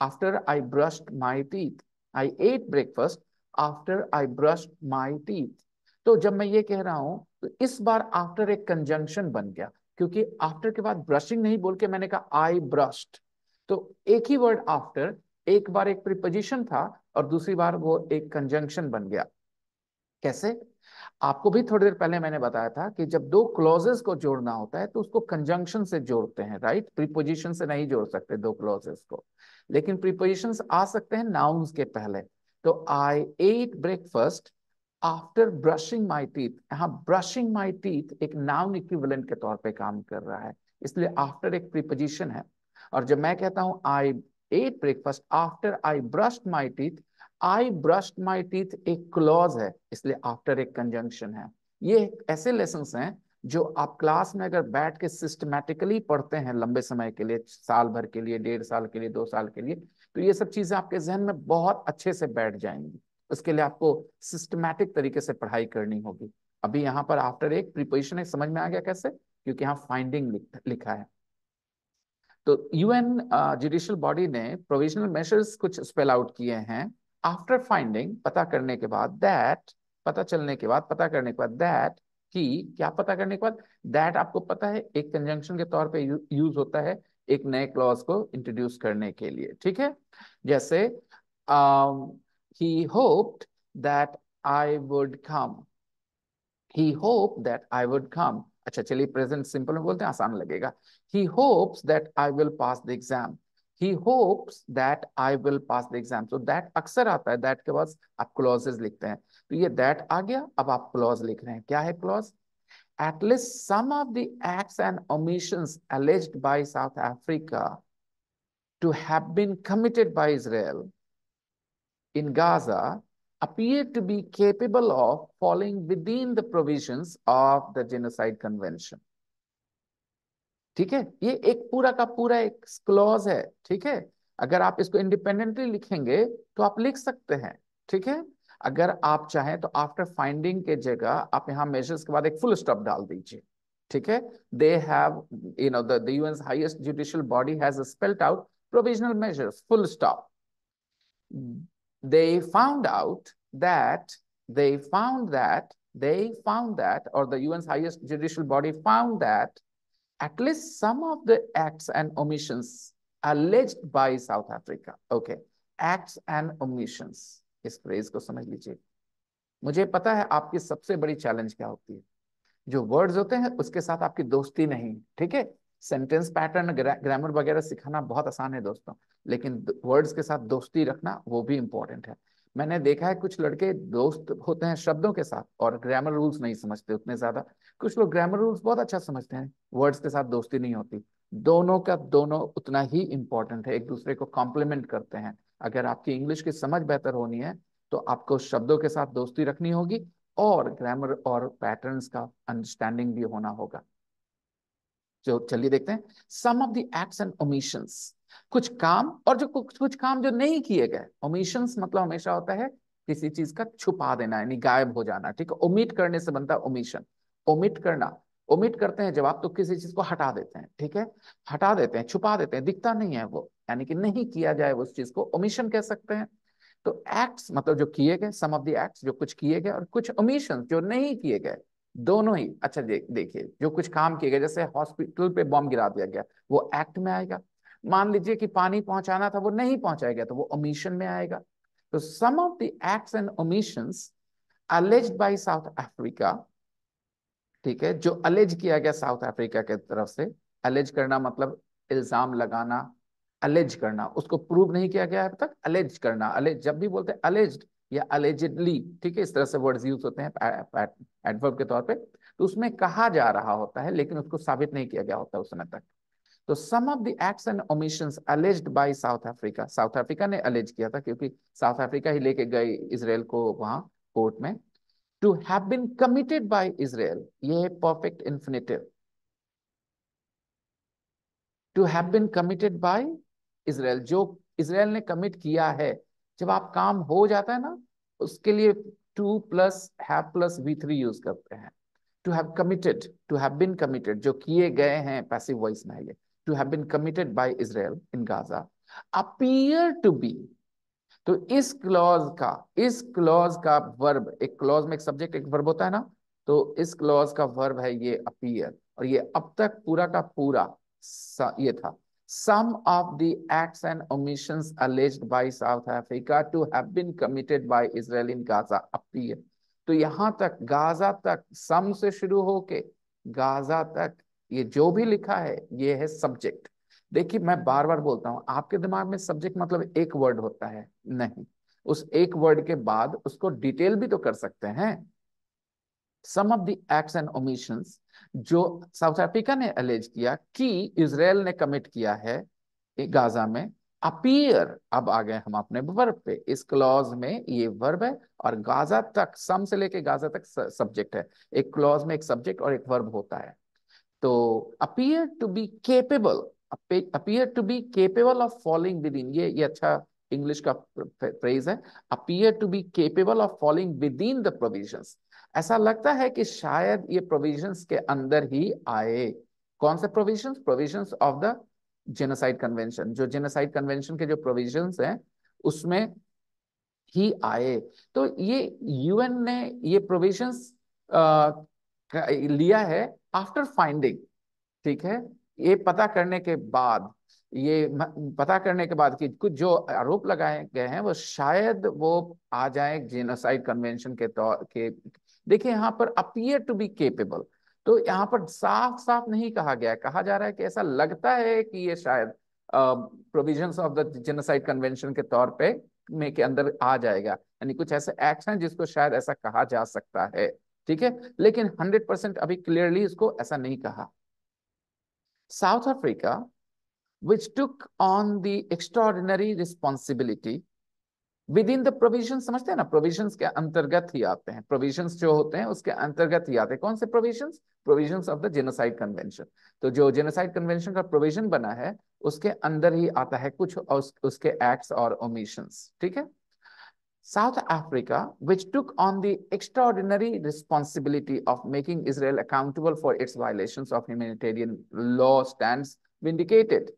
S1: after I brushed my teeth, I ate breakfast after I brushed my teeth. तो जब मैं ये कह रहा हूं तो इस बार आफ्टर एक कंजंक्शन बन गया, क्योंकि आफ्टर के बाद ब्रशिंग नहीं बोल के मैंने कहा आई ब्रश्ड। तो एक ही वर्ड आफ्टर, एक बार एक प्रीपोजिशन था और दूसरी बार वो एक कंजंक्शन बन गया। कैसे? आपको भी थोड़ी देर पहले मैंने बताया था कि जब दो क्लॉजेस को जोड़ना होता है तो उसको कंजंक्शन से जोड़ते हैं, राइट? प्रीपोजिशन से नहीं जोड़ सकते दो क्लॉजेस को, लेकिन प्रीपोजिशंस आ सकते हैं नाउन्स के पहले। तो I ate breakfast after brushing my teeth, यहाँ ब्रशिंग माई टीथ एक नाउन इक्विवेलेंट के तौर पे काम कर रहा है, इसलिए आफ्टर एक प्रीपोजिशन है। और जब मैं कहता हूं I ate breakfast after I brushed my teeth, I brushed my teeth एक क्लॉज है, इसलिए आफ्टर एक कंजंक्शन है। ये ऐसे लेसन्स हैं जो आप क्लास में अगर बैठ के सिस्टमैटिकली पढ़ते हैं लंबे समय के लिए, साल भर के लिए, 1.5 साल के लिए, 2 साल के लिए, तो ये सब चीजें आपके जहन में बहुत अच्छे से बैठ जाएंगी। उसके लिए आपको सिस्टमैटिक तरीके से पढ़ाई करनी होगी। अभी यहाँ पर आफ्टर एक प्रीपोजिशन है, समझ में आ गया कैसे? क्योंकि यहाँ फाइंडिंग लिखा है। तो यूएन जुडिशियल बॉडी ने प्रोविजनल मेजर्स कुछ स्पेल आउट किए हैं। आफ्टर फाइंडिंग, पता करने के बाद, दैट, पता चलने के बाद, पता करने के बाद, दैट, कि क्या पता करने के बाद? दैट आपको पता है एक कंजंक्शन के तौर पे यूज होता है एक नए क्लॉज को इंट्रोड्यूस करने के लिए, ठीक है। जैसे ही hoped that I would come, he hoped that I would come। अच्छा चलिए प्रेजेंट सिंपल में बोलते हैं, आसान लगेगा। he hopes that I will pass the exam, he hopes that I will pass the exam। so that अक्सर आता है, that के बाद आप क्लॉजेस लिखते हैं, तो ये that आ गया। अब आप क्लॉज लिख रहे हैं, क्या है clause? at least some of the acts and omissions alleged by South Africa to have been committed by Israel in Gaza appear to be capable of falling within the provisions of the Genocide Convention। ठीक है, ये एक पूरा का पूरा एक क्लॉज है, ठीक है। अगर आप इसको इंडिपेंडेंटली लिखेंगे तो आप लिख सकते हैं, ठीक है। अगर आप चाहें तो आफ्टर फाइंडिंग के जगह आप यहाँ मेजर्स के बाद एक फुल स्टॉप डाल दीजिए, ठीक है। They have, you know, the UN's highest judicial body has spelled out provisional measures, full stop. they found out that they found that or the UN's highest judicial body found that at least some of the acts and omissions alleged by South Africa, okay, acts and omissions, इस फ्रेज को समझ लीजिए। मुझे पता है आपकी सबसे बड़ी चैलेंज क्या होती है, जो वर्ड्स होते हैं उसके साथ आपकी दोस्ती नहीं, ठीक है। सेंटेंस पैटर्न, ग्रामर वगैरह सिखाना बहुत आसान है दोस्तों, लेकिन वर्ड्स के साथ दोस्ती रखना वो भी इंपॉर्टेंट है। मैंने देखा है कुछ लड़के दोस्त होते हैं शब्दों के साथ और ग्रामर रूल्स नहीं समझते उतने ज्यादा। कुछ लोग ग्रामर रूल्स बहुत अच्छा समझते हैं, वर्ड्स के साथ दोस्ती नहीं होती। दोनों का दोनों उतना ही इंपॉर्टेंट है, एक दूसरे को कॉम्प्लीमेंट करते हैं। अगर आपकी इंग्लिश की समझ बेहतर होनी है तो आपको शब्दों के साथ दोस्ती रखनी होगी और ग्रामर और पैटर्न्स का अंडरस्टैंडिंग भी होना होगा। जो चलिए देखते हैं, some of the acts and omissions, कुछ काम और जो कुछ काम जो नहीं किए गए। ओमिशंस मतलब हमेशा होता है किसी चीज का छुपा देना, यानी गायब हो जाना, ठीक है। ओमिट करने से बनता है ओमिशन, ओमिट करना। ओमिट करते हैं जब आप तो किसी चीज को हटा देते हैं, ठीक है, हटा देते हैं, छुपा देते हैं, दिखता नहीं है वो, यानी कि नहीं किया जाए उस चीज को ओमिशन कह सकते हैं। तो एक्ट्स मतलब जो किए गए, सम ऑफ द एक्ट्स जो कुछ किए गए, और कुछ ओमिशन जो नहीं किए गए, दोनों ही। अच्छा देखिए, जो कुछ काम किए गए, जैसे हॉस्पिटल पे बॉम्ब गिरा दिया गया, वो एक्ट में आएगा। मान लीजिए कि पानी पहुंचाना था वो नहीं पहुंचाया गया, तो वो ओमिशन में आएगा। तो some of the acts and omissions alleged by South Africa, ठीक है, जो अलेज किया गया साउथ अफ्रीका के तरफ से। अलेज करना मतलब इल्जाम लगाना, अलेज करना, उसको प्रूव नहीं किया गया है अब तक, अलेज करना। अलेज जब भी बोलते हैं अलेज्ड या अलेजिडली, ठीक है, इस तरह से वर्ड्स यूज होते हैं एडवर्ब के तौर पे, तो उसमें कहा जा रहा होता है लेकिन उसको साबित नहीं किया गया होता उस समय तक। तो some of the acts and omissions alleged by South Africa, South Africa ने अलेज किया था क्योंकि साउथ अफ्रीका ही लेके गए इसराइल को वहां कोर्ट में। To have been committed by Israel, ये perfect infinitive, to have been committed by Israel, जो इजराइल ने कमिट किया है। जब आप काम हो जाता है ना, उसके लिए to plus have plus V3 use करते हैं। To have committed, to have been committed, जो किए गए हैं, पैसिव वॉइस में है ये। To have been committed by Israel in Gaza appear to be. तो इस क्लॉज का वर्ब, एक क्लॉज में एक सब्जेक्ट एक वर्ब होता है ना, तो इस क्लॉज का वर्ब है ये अपीयर। और ये अब तक पूरा का पूरा ये था, some of the acts and omissions alleged by South Africa to have been committed by Israel in Gaza appear। तो यहां तक गाजा तक, सम से शुरू होके गाजा तक, ये जो भी लिखा है ये है सब्जेक्ट। देखिए मैं बार बार बोलता हूं, आपके दिमाग में सब्जेक्ट मतलब एक वर्ड होता है, नहीं, उस एक वर्ड के बाद उसको डिटेल भी तो कर सकते हैं। Some of the acts and omissions जो साउथ अफ्रीका ने अलेज किया कि इजराइल ने कमिट किया है गाजा में, अपीयर। अब आ गए हम अपने वर्ब पे, इस क्लॉज में ये वर्ब है और गाजा तक, सम से लेके गाजा तक सब्जेक्ट है। एक क्लॉज में एक सब्जेक्ट और एक वर्ब होता है। तो appear to be capable, appear to be capable of falling within, ये अच्छा इंग्लिश का फ्रेज है। appear to be capable of falling within the provisions। ऐसा लगता है कि शायद ये प्रोविजंस के अंदर ही आए। कौन से provisions? Provisions of the genocide convention, जो जेनोसाइड कन्वेंशन के जो प्रोविजंस हैं उसमें ही आए। तो ये यूएन ने ये प्रोविजंस लिया है आफ्टर फाइंडिंग, ठीक है, ये पता करने के बाद, पता करने के बाद कि कुछ जो आरोप लगाए गए हैं वो शायद वो आ जाए जेनोसाइड कन्वेंशन के तौर के। देखिए यहाँ पर अपीयर टू बी केपेबल, तो यहाँ पर साफ साफ नहीं कहा गया है, कहा जा रहा है कि ऐसा लगता है कि ये शायद provisions of the genocide convention के तौर पे में के अंदर आ जाएगा, यानी कुछ ऐसे एक्ट हैं जिसको शायद ऐसा कहा जा सकता है, ठीक है। लेकिन 100% अभी क्लियरली इसको ऐसा नहीं कहा। South Africa, which took on the extraordinary responsibility within the provisions, समझते हैं ना, provisions के अंतर्गत ही आते हैं, provisions जो होते हैं उसके अंतर्गत ही आते हैं। कौन से provisions? Provisions of the genocide convention। तो जो genocide convention का provision बना है उसके अंदर ही आता है कुछ उसके acts और omissions, ठीक है। South Africa, which took on the extraordinary responsibility of making Israel accountable for its violations of humanitarian law, stands vindicated।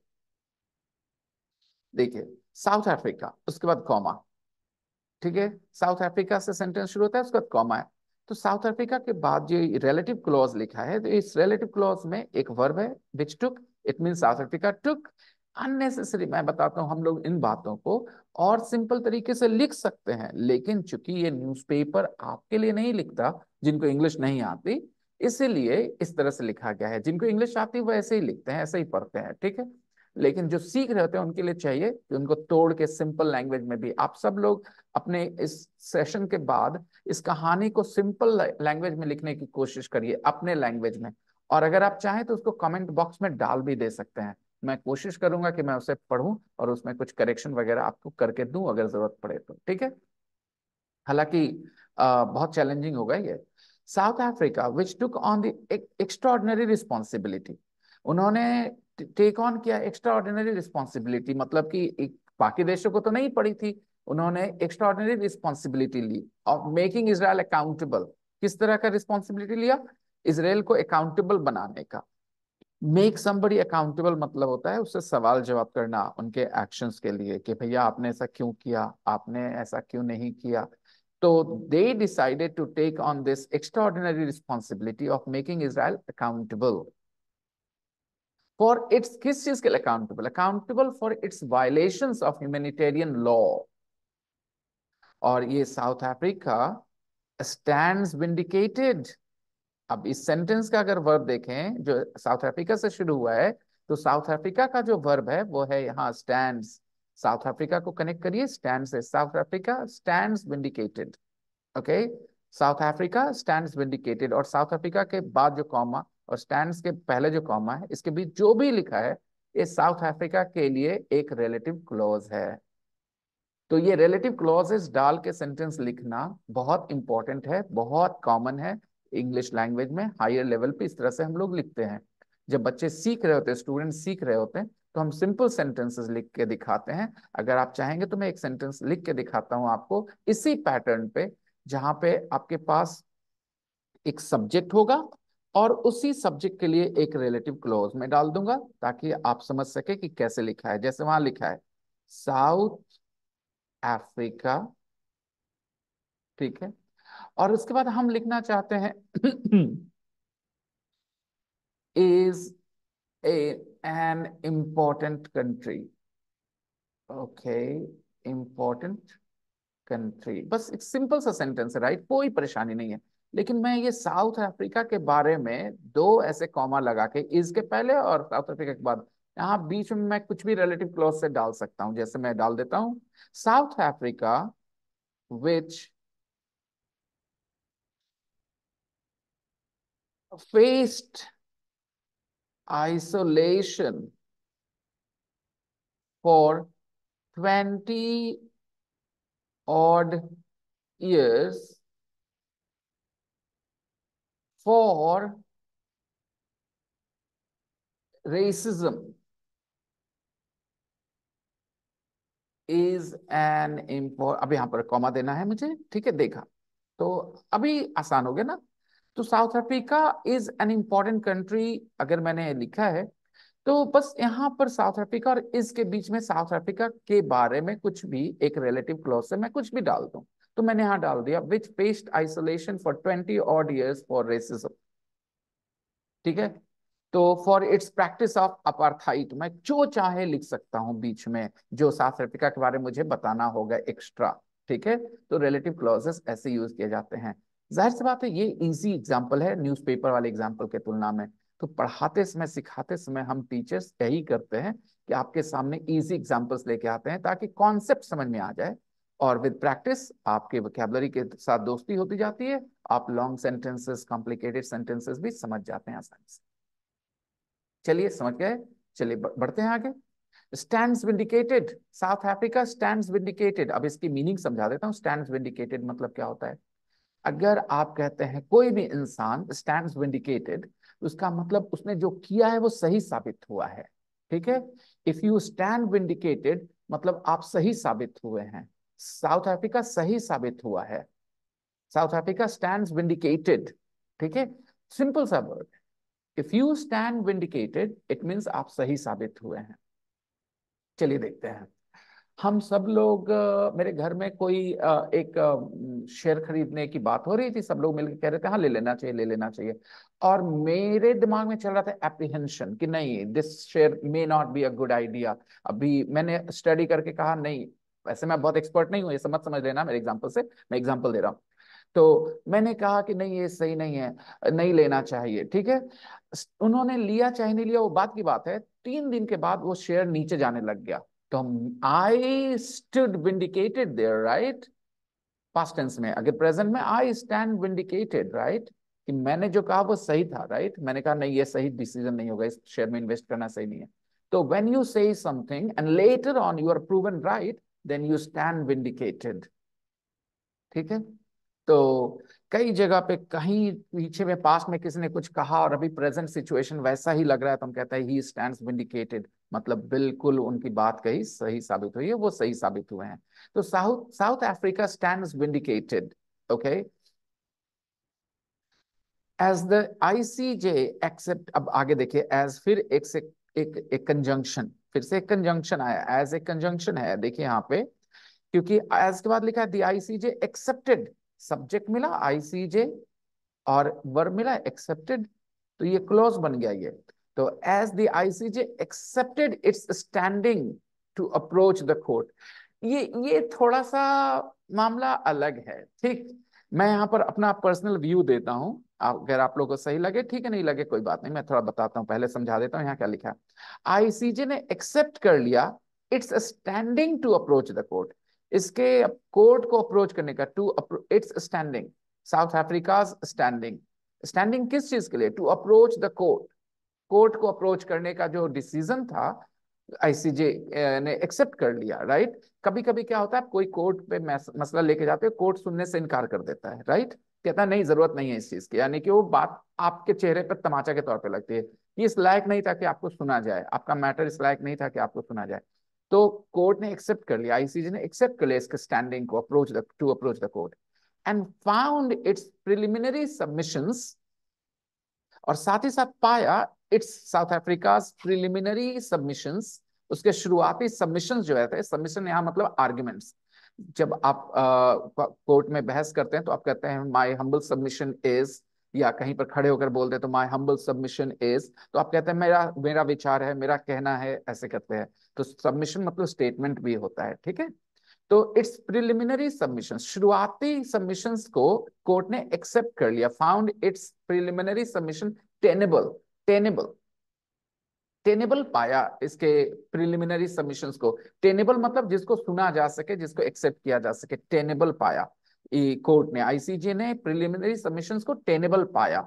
S1: देखिए साउथ अफ्रीका, उसके बाद कॉमा, ठीक है, साउथ अफ्रीका से सेंटेंस शुरू होता है, उसके बाद कॉमा है। तो साउथ अफ्रीका के बाद जो रिलेटिव क्लॉज लिखा है, तो इस रिलेटिव क्लॉज में एक वर्ब है which took, it mean South Africa took unnecessary. मैं बताता हूं, हम लोग इन बातों को और सिंपल तरीके से लिख सकते हैं, लेकिन चूंकि ये न्यूज़पेपर आपके लिए नहीं लिखता जिनको इंग्लिश नहीं आती, इसीलिए इस तरह से लिखा गया है। जिनको इंग्लिश आती है वो ऐसे ही लिखते हैं, ऐसे ही पढ़ते हैं, ठीक है। लेकिन जो सीख रहे होते हैं उनके लिए चाहिए कि उनको तोड़ के सिंपल लैंग्वेज में भी, आप सब लोग अपने इस सेशन के बाद इस कहानी को सिंपल लैंग्वेज में लिखने की कोशिश करिए, अपने लैंग्वेज में। और अगर आप चाहें तो उसको कमेंट बॉक्स में डाल भी दे सकते हैं, मैं कोशिश करूंगा कि मैं उसे पढूं और उसमें कुछ करेक्शन वगैरह आपको करके दूं अगर जरूरत पड़े तो, ठीक है। हालांकि बहुत चैलेंजिंग होगा ये। South Africa which took on the extraordinary responsibility, उन्होंने टेक ऑन किया एक्स्ट्राऑर्डिनरी रिस्पॉन्सिबिलिटी, मतलब कि एक बाकी देशों को तो नहीं पड़ी थी, उन्होंने एक्स्ट्राऑर्डिनरी रिस्पॉन्सिबिलिटी ली ऑफ मेकिंग इजराइल अकाउंटेबल। किस तरह का रिस्पॉन्सिबिलिटी लिया? इसराइल को अकाउंटेबल बनाने का। मेक समबडी अकाउंटेबल मतलब होता है उससे सवाल जवाब करना उनके एक्शंस के लिए, कि भैया आपने ऐसा क्यों किया, आपने ऐसा क्यों नहीं किया। तो they decided to take on this extraordinary responsibility of making Israel accountable for its, किस चीज के लिए accountable? Accountable for its violations of humanitarian law. और ये साउथ अफ्रीका स्टैंड्स विंडिकेटेड। अब इस सेंटेंस का अगर वर्ब देखें जो साउथ अफ्रीका से शुरू हुआ है, तो साउथ अफ्रीका का जो वर्ब है वो है यहाँ स्टैंड्स। साउथ अफ्रीका को कनेक्ट करिए स्टैंड से, south Africa stands vindicated, okay. South Africa stands vindicated, और साउथ अफ्रीका के बाद जो कॉमा और स्टैंड्स के पहले जो कॉमा है, इसके बीच जो भी लिखा है ये साउथ अफ्रीका के लिए एक रिलेटिव क्लॉज है। तो ये रिलेटिव क्लॉजेस डाल के सेंटेंस लिखना बहुत इंपॉर्टेंट है, बहुत कॉमन है इंग्लिश लैंग्वेज में, हायर लेवल पे इस तरह से हम लोग लिखते हैं। जब बच्चे सीख रहे होते हैं, स्टूडेंट सीख रहे होते हैं, तो हम सिंपल सेंटेंसेस लिख के दिखाते हैं। अगर आप चाहेंगे तो मैं एक सेंटेंस लिख के दिखाता हूं आपको इसी पैटर्न पे, जहां पे आपके पास एक सब्जेक्ट होगा और उसी सब्जेक्ट के लिए एक रिलेटिव क्लॉज में डाल दूंगा, ताकि आप समझ सके कि कैसे लिखा है। जैसे वहां लिखा है साउथ अफ्रीका, ठीक है, और उसके बाद हम लिखना चाहते हैं is A an important country. Okay, important country, बस एक सिंपल सा सेंटेंस है, राइट, कोई परेशानी नहीं है। लेकिन मैं ये साउथ अफ्रीका के बारे में दो ऐसे कॉमा लगा के, इज के पहले और साउथ अफ्रीका के बाद, यहाँ बीच में मैं कुछ भी रिलेटिव क्लॉज से डाल सकता हूं। जैसे मैं डाल देता हूं south Africa which faced isolation for 20 odd years for racism is an import, अब यहां पर कॉमा देना है मुझे, ठीक है, देखा तो अभी आसान हो गया ना। तो south Africa is an important country अगर मैंने लिखा है, तो बस यहाँ पर साउथ अफ्रीका और इसके बीच में साउथ अफ्रीका के बारे में कुछ भी एक रिलेटिव क्लॉज से मैं कुछ भी डाल दूं। तो मैंने यहाँ डाल दिया which faced isolation for 20 odd years for racism, ठीक है। तो for its practice of apartheid, मैं जो चाहे लिख सकता हूं बीच में, जो साउथ अफ्रीका के बारे में मुझे बताना होगा एक्स्ट्रा, ठीक है। तो रिलेटिव क्लॉजेस ऐसे यूज किए जाते हैं। जाहिर सी बात है ये इजी एग्जाम्पल है न्यूज़पेपर वाले एग्जाम्पल के तुलना में। तो पढ़ाते समय सिखाते समय हम टीचर्स यही करते हैं कि आपके सामने इजी एग्जाम्पल्स लेके आते हैं, ताकि कॉन्सेप्ट समझ में आ जाए, और विद प्रैक्टिस आपके वोकैबुलरी के साथ दोस्ती होती जाती है, आप लॉन्ग सेंटेंसेस, कॉम्प्लिकेटेड सेंटेंसेस भी समझ जाते हैं आसानी से। चलिए समझ गए, चलिए बढ़ते हैं आगे। Stands vindicated, south Africa stands vindicated. अब इसकी मीनिंग समझा देता हूँ। स्टैंड्स विंडिकेटेड मतलब क्या होता है? अगर आप कहते हैं कोई भी इंसान स्टैंड्स विंडिकेटेड, उसका मतलब उसने जो किया है वो सही साबित हुआ है, ठीक है। इफ यू स्टैंड विंडिकेटेड मतलब आप सही साबित हुए हैं। साउथ अफ्रीका सही साबित हुआ है, साउथ अफ्रीका स्टैंड्स विंडिकेटेड, ठीक है। सिंपल सा word, if you stand vindicated it means आप सही साबित हुए हैं। चलिए देखते हैं। हम सब लोग मेरे घर में कोई एक शेयर खरीदने की बात हो रही थी, सब लोग मिलकर कह रहे थे हाँ ले लेना चाहिए, ले लेना चाहिए। और मेरे दिमाग में चल रहा था एप्रीहेंशन कि नहीं, this share may not be a good idea. अभी मैंने स्टडी करके कहा नहीं, वैसे मैं बहुत एक्सपर्ट नहीं हूँ, ये मत समझ लेना मेरे एग्जाम्पल से, मैं एग्जाम्पल दे रहा हूँ। तो मैंने कहा कि नहीं ये सही नहीं है, नहीं लेना चाहिए, ठीक है। उन्होंने लिया चाहे नहीं लिया वो बात की बात है, 3 दिन के बाद वो शेयर नीचे जाने लग गया। तो हम I stood vindicated there, right, past tense में। अगर प्रेजेंट में आई स्टैंड विंडिकेटेड, राइट, कि मैंने जो कहा वो सही था, राइट, मैंने कहा नहीं ये सही डिसीजन नहीं होगा, इस शेयर में इन्वेस्ट करना सही नहीं है। तो when you say something and later on you are proven right, then you stand vindicated, ठीक है। तो कई जगह पे कहीं पीछे में पास्ट में किसी ने कुछ कहा और अभी प्रेजेंट सिचुएशन वैसा ही लग रहा है, तो हम कहते हैं ही स्टैंड्स विंडिकेटेड, मतलब बिल्कुल उनकी बात कही सही साबित हुई है, वो सही साबित हुए हैं। तो South South Africa stands vindicated, okay, as the ICJ accept. अब आगे देखिए, एज फिर एक से एक कंजंक्शन, फिर से एक कंजंक्शन आया, एज एक कंजंक्शन है देखिए यहाँ पे, क्योंकि एज के बाद लिखा है द आईसीजे एक्सेप्टेड, सब्जेक्ट मिला आईसीजे और वर्ब मिला एक्सेप्टेड, तो ये क्लोज बन गया ये। तो as the ICJ accepted its standing to approach the court, ये थोड़ा सा मामला अलग है, ठीक। मैं यहाँ पर अपना पर्सनल व्यू देता हूँ, अगर आप लोगों को सही लगे ठीक है, नहीं लगे कोई बात नहीं, मैं थोड़ा बताता हूँ, पहले समझा देता हूँ यहाँ क्या लिखा है। आईसीजे ने एक्सेप्ट कर लिया its standing to approach the court, इसके कोर्ट को अप्रोच करने का, to its standing, South Africa standing, standing किस चीज के लिए? To approach the court, court को अप्रोच करने का जो डिसीजन था आईसीजे ने एक्सेप्ट कर लिया, राइट। कभी कभी क्या होता है, कोई कोर्ट पे मसला लेके जाते हो, कोर्ट सुनने से इनकार कर देता है, राइट। कहता नहीं जरूरत नहीं है इस चीज की, यानी कि वो बात आपके चेहरे पर तमाचा के तौर पे लगती है कि इस लायक नहीं था कि आपको सुना जाए, आपका मैटर इस लायक नहीं था कि आपको सुना जाए। तो कोर्ट ने एक्सेप्ट कर लिया, आईसीजे ने एक्सेप्ट कर लिया इसके स्टैंडिंग को, approach the court and found it's preliminary submissions, और साथ ही साथ पाया it's south Africa preliminary submissions, उसके शुरुआती सबमिशंस जो है, सबमिशन यहाँ मतलब आर्ग्यूमेंट्स। जब आप कोर्ट में बहस करते हैं तो आप कहते हैं माय हम्बल सबमिशन इज, या कहीं पर खड़े होकर बोलते हैं तो माय हम्बल सबमिशन इज, तो आप कहते हैं मेरा मेरा विचार है, मेरा कहना है, ऐसे कहते हैं। तो सबमिशन मतलब स्टेटमेंट भी होता है, ठीक है। तो इट्स प्रिलिमिनरी सबमिशन, शुरुआती सबमिशंस को कोर्ट ने एक्सेप्ट कर लिया, found it's preliminary submission tenable, tenable, tenable पाया इसके प्रिलिमिनरी सबमिशंस को। टेनेबल मतलब जिसको सुना जा सके, जिसको एक्सेप्ट किया जा सके, टेनेबल पाया कोर्ट ने, आईसीजे ने प्रिलिमिनरी सबमिशंस को टेनेबल पाया।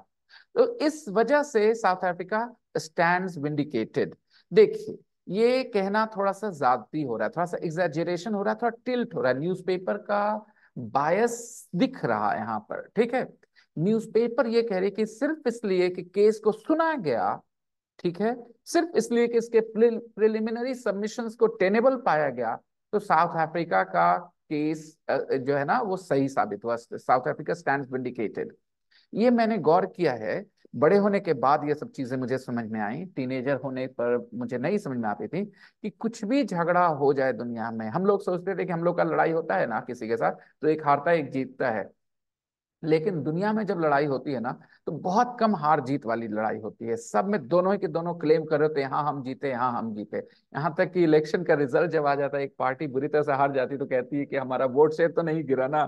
S1: तो इस वजह से साउथ अफ्रीका स्टैंड्स विंडिकेटेड। देखिए ये कहना थोड़ा सा ज्यादती हो रहा है, थोड़ा सा एग्जैजरेशन हो रहा है, थोड़ा टिल्ट हो रहा है, न्यूज़पेपर का बायस दिख रहा है यहाँ पर, ठीक है। न्यूज़पेपर ये कह रही कि सिर्फ इसलिए कि केस को सुना गया, ठीक है, सिर्फ इसलिए कि इसके प्रिलिमिनरी सबमिशंस को टेनेबल पाया गया, तो साउथ अफ्रीका का केस जो है ना वो सही साबित हुआ, साउथ अफ्रीका स्टैंड्स विंडिकेटेड। ये मैंने गौर किया है, बड़े होने के बाद ये सब चीजें मुझे समझ में आई, टीनेजर होने पर मुझे नहीं समझ में आती थी कि कुछ भी झगड़ा हो जाए दुनिया में, हम लोग सोचते थे कि हम लोग का लड़ाई होता है ना किसी के साथ तो एक हारता है एक जीतता है, लेकिन दुनिया में जब लड़ाई होती है ना तो बहुत कम हार जीत वाली लड़ाई होती है, सब में दोनों ही के दोनों क्लेम कर रहे थे यहाँ हम जीते, यहाँ हम जीते। यहाँ तक कि इलेक्शन का रिजल्ट जब आ जाता है, एक पार्टी बुरी तरह से हार जाती तो कहती है कि हमारा वोट शेयर तो नहीं गिरा ना।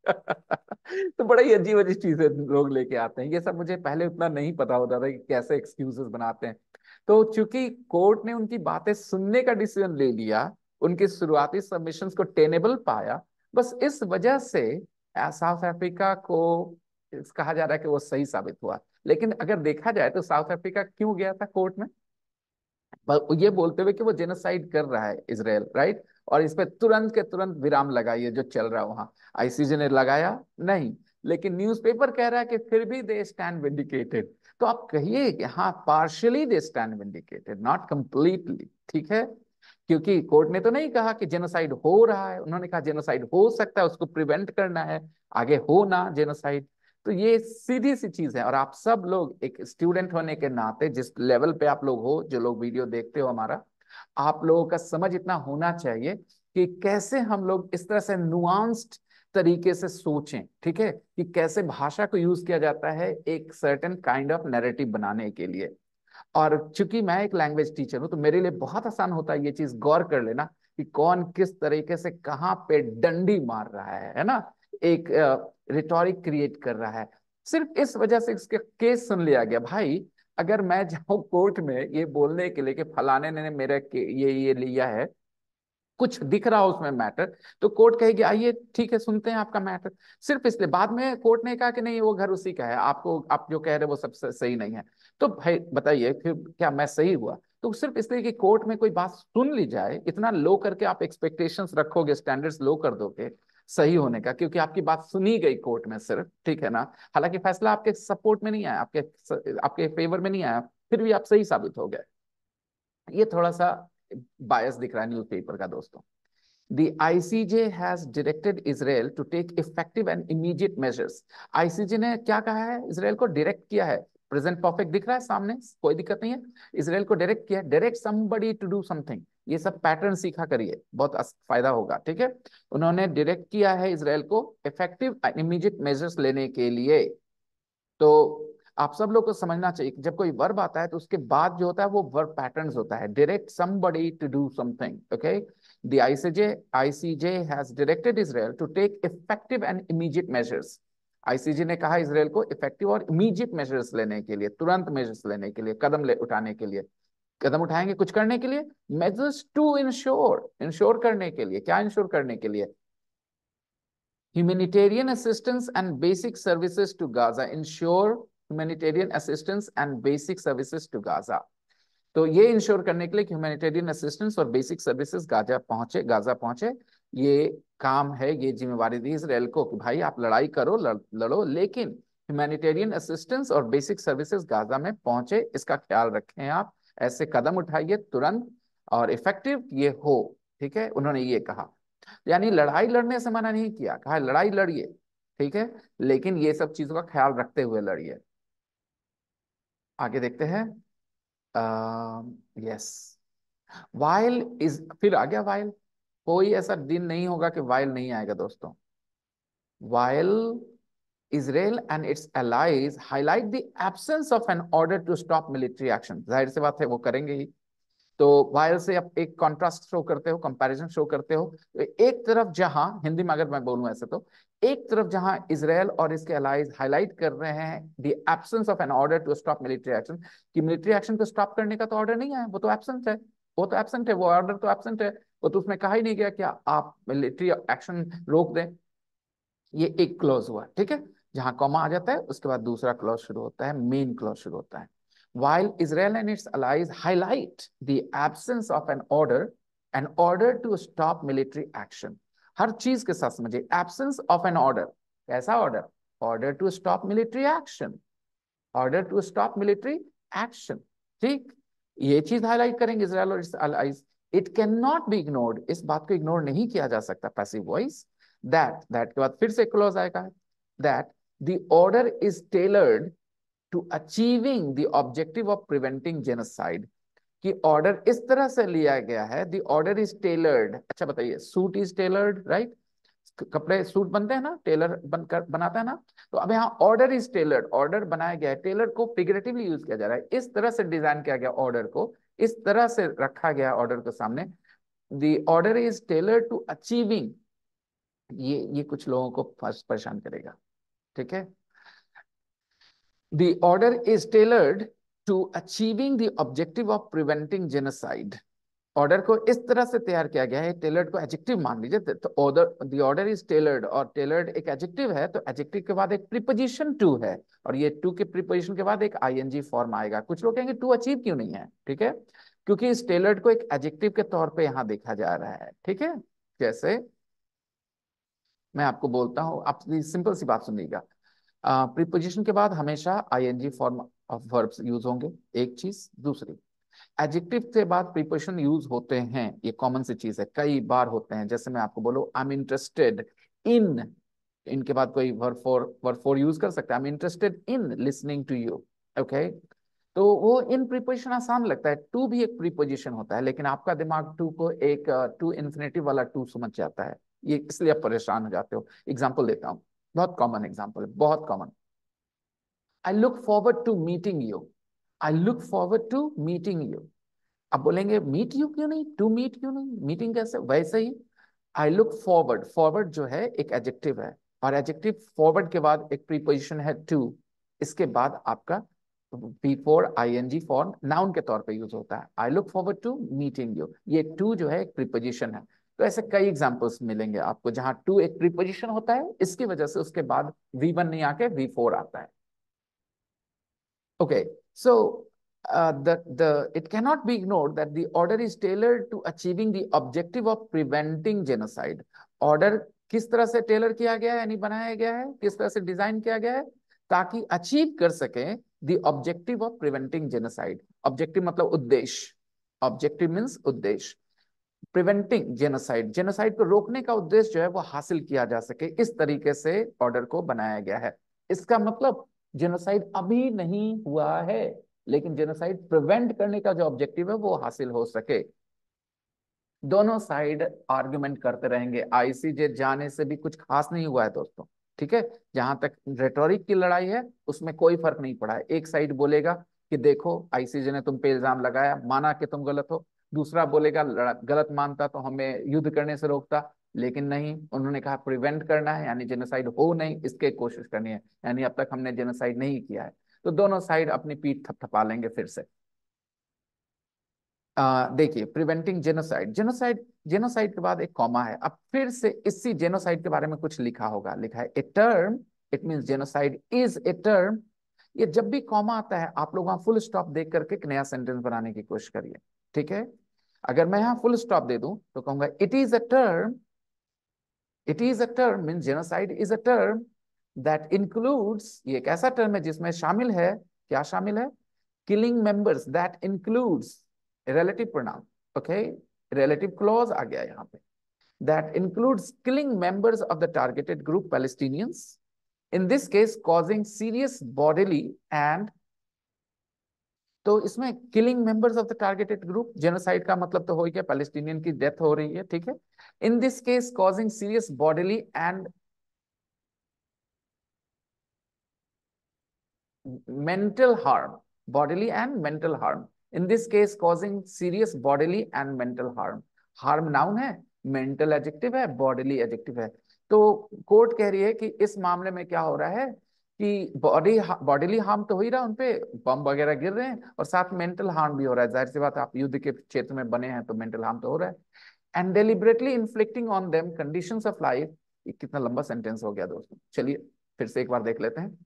S1: तो बड़ा ही अजीब अजीब चीजें लोग लेके आते हैं, ये सब मुझे पहले उतना नहीं पता होता था कि कैसे एक्सक्यूजेस बनाते हैं। तो चूंकि कोर्ट ने उनकी बातें सुनने का डिसीजन ले लिया, उनके शुरुआती सबमिशंस को टेनेबल पाया, बस इस वजह से साउथ अफ्रीका को कहा जा रहा है कि वो सही साबित हुआ। लेकिन अगर देखा जाए तो साउथ अफ्रीका क्यों गया था कोर्ट में, ये बोलते हुए कि वो जेनोसाइड कर रहा है इसराइल, राइट, और इस पे तुरंत के तुरंत विराम लगाइए जो चल रहा है वहां। आईसीजे ने लगाया नहीं, लेकिन न्यूज़पेपर कह रहा है कि फिर भी दे स्टैंड विंडिकेटेड। तो आप कहिए कि हाँ partially they stand vindicated, not completely, ठीक है। क्योंकि कोर्ट ने तो नहीं कहा कि जेनोसाइड हो रहा है, उन्होंने कहा जेनोसाइड हो सकता है, उसको प्रिवेंट करना है, आगे हो ना जेनोसाइड। तो ये सीधी सी चीज है, और आप सब लोग एक स्टूडेंट होने के नाते, जिस लेवल पे आप लोग हो, जो लोग वीडियो देखते हो हमारा, आप लोगों का समझ इतना होना चाहिए कि कैसे हम लोग इस तरह से नुआंस्ड तरीके से सोचें, ठीक है, कि कैसे भाषा को यूज किया जाता है एक सर्टेन काइंड ऑफ नैरेटिव बनाने के लिए। और चूंकि मैं एक लैंग्वेज टीचर हूं तो मेरे लिए बहुत आसान होता है ये चीज गौर कर लेना कि कौन किस तरीके से कहाँ पे डंडी मार रहा है ना, एक रिटोरिक क्रिएट कर रहा है। सिर्फ इस वजह से इसके केस सुन लिया गया। भाई अगर मैं जाऊं कोर्ट में ये बोलने के लिए कि फलाने ने मेरा ये लिया है, कुछ दिख रहा हो उसमें मैटर, तो कोर्ट कहेगी आइए ठीक है सुनते हैं आपका मैटर। सिर्फ इसलिए बाद में कोर्ट ने कहा कि नहीं वो घर उसी का है, आपको आप जो कह रहे हो वो सब सही नहीं है। तो भाई बताइए फिर क्या मैं सही हुआ? तो सिर्फ इसलिए कि कोर्ट में कोई बात सुन ली जाए, इतना लो करके आप एक्सपेक्टेशंस रखोगे, स्टैंडर्ड्स लो कर दोगे सही होने का, क्योंकि आपकी बात सुनी गई कोर्ट में सिर्फ, ठीक है ना, हालांकि फैसला आपके सपोर्ट में नहीं आया, आपके आपके फेवर में नहीं आया, फिर भी आप सही साबित हो गए। ये थोड़ा सा बायस दिख रहा है न्यूज़पेपर का दोस्तों। The ICJ has directed Israel to take effective and immediate measures. ICJ ने क्या कहा है, इसराइल को डायरेक्ट किया है, प्रेजेंट परफेक्ट दिख रहा है सामने, कोई दिक्कत नहीं है। इसराइल को डायरेक्ट किया, direct somebody to do something, ये सब पैटर्न सीखा करिए, बहुत फायदा होगा, ठीक है। उन्होंने डायरेक्ट किया है इसराइल को इफेक्टिव एंड इमीडिएट मेजर्स लेने के लिए। तो आप सब लोग को समझना चाहिए कि जब कोई वर्ब आता है तो उसके बाद जो होता है वो वर्ब पैटर्न्स होता है, direct somebody to do something, okay. The ICJ has directed Israel to take effective and immediate measures. ICJ ने कहा इजराइल को इफेक्टिव और इमीडिएट मेजर्स लेने के लिए, तुरंत मेजर्स लेने के लिए, उठाने के लिए, कदम उठाएंगे कुछ करने के लिए, मेजर्स टू इंश्योर करने के लिए, क्या इंश्योर करने के लिए, humanitarian assistance and basic services to Gaza, ensure humanitarian assistance and basic services to Gaza। तो ये इंश्योर करने के लिए कि ह्यूमैनिटेरियन असिस्टेंस और बेसिक सर्विसेज गाजा पहुंचे, ये काम है, ये जिम्मेवारी दी इसराइल को कि भाई आप लड़ाई करो, लड़ो, लेकिन ह्यूमैनिटेरियन असिस्टेंस और बेसिक सर्विसेज गाजा में पहुंचे, इसका ख्याल रखें आप, ऐसे कदम उठाइए तुरंत और इफेक्टिव ये हो। ठीक है, उन्होंने ये कहा, यानी लड़ाई लड़ने से मना नहीं किया, कहा लड़ाई लड़िए, ठीक है, लेकिन ये सब चीजों का ख्याल रखते हुए लड़िए। आगे देखते हैं। यस, वाइल इज, फिर आ गया वाइल। कोई ऐसा दिन नहीं होगा कि वाइल नहीं आएगा दोस्तों। While Israel and its allies highlight the absence of an order to stop military action, जाहिर सी बात है वो करेंगे ही। तो वाइल से आप एक कॉन्ट्रास्ट शो करते हो, कंपैरिजन शो करते हो। तो एक तरफ जहां, हिंदी में अगर मैं बोलूं ऐसे, तो एक तरफ जहां इसराइल और इसके अलाइज हाईलाइट कर रहे हैं the absence of an order to stop military action, कि मिलिट्री एक्शन को स्टॉप करने का तो ऑर्डर नहीं है, वो तो एब्सेंट है, वो तो एब्सेंट है, वो ऑर्डर तो एब्सेंट है, वो तो उसमें कहा ही नहीं गया कि आप मिलिट्री एक्शन रोक दें। ये एक क्लॉज हुआ, ठीक है, जहां कॉमा आ जाता है उसके बाद दूसरा क्लॉज शुरू होता है, मेन क्लॉज शुरू होता है। While Israel and its allies highlight the absence of an order to stop military action, हर चीज के साथ समझिए, absence of an order, कैसा order? Order to stop military action, order to stop military action, ठीक, ये चीज हाईलाइट करेंगे इसराइल और its allies। It can not be ignored, इस बात को इग्नोर नहीं किया जा सकता, पैसिव वॉइस, दैट के बाद फिर से क्लोज आएगा, that the order is tailored to achieving the objective of preventing genocide, कि ऑर्डर इस तरह से लिया गया है, द ऑर्डर इज टेलर्ड। अच्छा बताइए, सूट इज टेलर्ड, राइट? कपड़े सूट बनते हैं ना, टेलर बनकर बनाता है ना, तो अब यहाँ ऑर्डर इज टेलर्ड, ऑर्डर बनाया गया है, टेलर को फिगरेटिवली यूज किया जा रहा है, इस तरह से डिजाइन किया गया ऑर्डर को, इस तरह से रखा गया ऑर्डर को सामने, the order is tailored to achieving, ये कुछ लोगों को फर्स्ट परेशान करेगा, ठीक है। The order is tailored to achieving the objective of preventing genocide. Order को इस तरह से तैयार किया गया है, टेलर्ड को एडजेक्टिव मान लीजिए, तो order, the order is tailored, और टेलर्ड एक एडजेक्टिव है, तो एडजेक्टिव के बाद एक प्रीपोजिशन टू है, और ये टू के प्रीपोजिशन के बाद एक आईएनजी फॉर्म आएगा। कुछ लोग कहेंगे टू अचीव क्यों नहीं है, ठीक है, क्योंकि इस टेलर्ड को एक एडजेक्टिव के तौर पे यहां देखा जा रहा है, ठीक है। जैसे मैं आपको बोलता हूं, आप सिंपल सी बात सुनिएगा, प्रीपोजिशन के बाद हमेशा ING form of verbs use होंगे, एक चीज। दूसरी, एडजेक्टिव के बाद प्रीपोजिशन यूज होते हैं, ये कॉमन सी चीज है, कई बार होते हैं। जैसे मैं आपको बोलूं आई एम इंटरेस्टेड इन, इनके बाद कोई वर्ब फोर यूज कर सकता है, I am interested in listening to you, okay. तो वो इन प्रीपोजिशन आसान लगता है, टू भी एक प्रीपोजिशन होता है, लेकिन आपका दिमाग टू को एक टू इन्फिनेटिव वाला टू समझ जाता है, ये इसलिए आप परेशान हो जाते हो। एग्जाम्पल देता हूँ, बहुत कॉमन एग्जाम्पल है, बहुत common. I look forward to meeting you, I look forward to meeting you. अब बोलेंगे मीट यू क्यों नहीं, टू मीट क्यों नहीं, मीटिंग कैसे? वैसे ही आई लुक फॉरवर्ड, फॉरवर्ड जो है एक एडजेक्टिव है, और एडजेक्टिव फॉरवर्ड के बाद एक प्रीपोजिशन है टू, इसके बाद आपका बिफोर आईएनजी फॉर्म नाउन के तौर पे यूज होता है, I look forward to meeting you, ये टू जो है एक प्रीपोजिशन है। तो ऐसे कई एग्जांपल्स मिलेंगे आपको जहां टू एक प्रीपोजिशन होता है, इसकी वजह से उसके बाद वी वन नहीं आके वी4 आता है। Okay, so it cannot be ignored that the order is tailored to achieving the objective of preventing genocide. Order किस तरह से टेलर किया गया है, यानी बनाया गया है, किस तरह से डिजाइन किया गया है, ताकि अचीव कर सके the objective of preventing genocide. Objective मतलब उद्देश्य, objective means उद्देश्य, प्रिवेंटिंग जेनोसाइड, जेनोसाइड को रोकने का उद्देश्य जो है वो हासिल किया जा सके, इस तरीके से ऑर्डर को बनाया गया है। इसका मतलब जेनोसाइड अभी नहीं हुआ है, लेकिन जेनोसाइड प्रिवेंट करने का जो ऑब्जेक्टिव है वो हासिल हो सके। दोनों साइड आर्गुमेंट करते रहेंगे, आईसीजे जाने से भी कुछ खास नहीं हुआ है दोस्तों, ठीक है। जहां तक रेटोरिक की लड़ाई है उसमें कोई फर्क नहीं पड़ा है, एक साइड बोलेगा कि देखो आईसीजे ने तुम पे इल्जाम लगाया, माना कि तुम गलत हो, दूसरा बोलेगा गलत मानता तो हमें युद्ध करने से रोकता, लेकिन नहीं, उन्होंने कहा प्रिवेंट करना है, यानी जेनोसाइड हो नहीं इसके कोशिश करनी है, यानी अब तक हमने जेनोसाइड नहीं किया है। तो दोनों साइड अपनी पीठ थपथपा लेंगे फिर से। देखिए, प्रिवेंटिंग जेनोसाइड, जेनोसाइड, जेनोसाइड के बाद एक कॉमा है, अब फिर से इसी जेनोसाइड के बारे में कुछ लिखा होगा, लिखा है a term, it means genocide is a term. ये जब भी कॉमा आता है आप लोग वहां फुल स्टॉप देख करके एक नया सेंटेंस बनाने की कोशिश करिए, ठीक है। अगर मैं यहाँ फुल स्टॉप दे दूं तो कहूंगा it is a term it is a term, mean genocide is a term that includes, ये एक ऐसा टर्म है जिसमें शामिल है, क्या शामिल है? Killing members, that includes relative pronoun, okay, relative clause आ गया यहाँ पे, that includes killing members of the targeted group Palestinians, in this case causing serious bodily and, तो इसमें killing members of the targeted group, genocide का मतलब तो हो गया पैलेस्टीनियन की डेथ हो रही है, ठीक है। इन this case causing serious bodily and mental harm, bodily and mental harm, in this case causing serious bodily and mental harm, harm noun है, mental adjective है, bodily adjective है। तो कोर्ट कह रही है कि इस मामले में क्या हो रहा है कि बॉडीली हार्म तो हो ही रहा, उनपे बम वगैरह गिर रहे हैं, और साथ मेंटल हार्म भी हो रहा है, जाहिर सी बात है, आप युद्ध के क्षेत्र में बने हैं तो मेंटल हार्म तो हो रहा है। And deliberately inflicting on them conditions of life, कितना लंबा सेंटेंस हो गया दोस्तों, चलिए फिर से एक बार देख लेते हैं।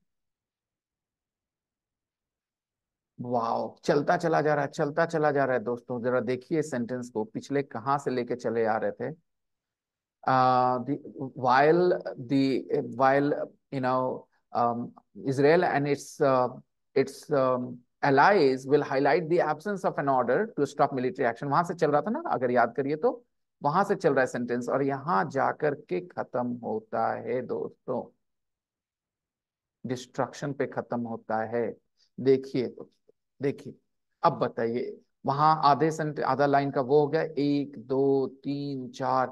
S1: वाओ, चलता चला जा रहा है, चलता चला जा रहा है दोस्तों, जरा देखिए सेंटेंस को, पिछले कहाँ से लेके चले आ रहे थे। While you know Israel and its allies will highlight the absence of an order to stop military action, वहां से चल रहा था ना, अगर याद करिए तो वहां से चल रहा है सेंटेंस, और यहाँ जाकर के खत्म होता है दोस्तों, डिस्ट्रक्शन पे खत्म होता है। देखिए देखिए, अब बताइए, वहां आधे सेंट आधा लाइन का वो हो गया, एक दो तीन चार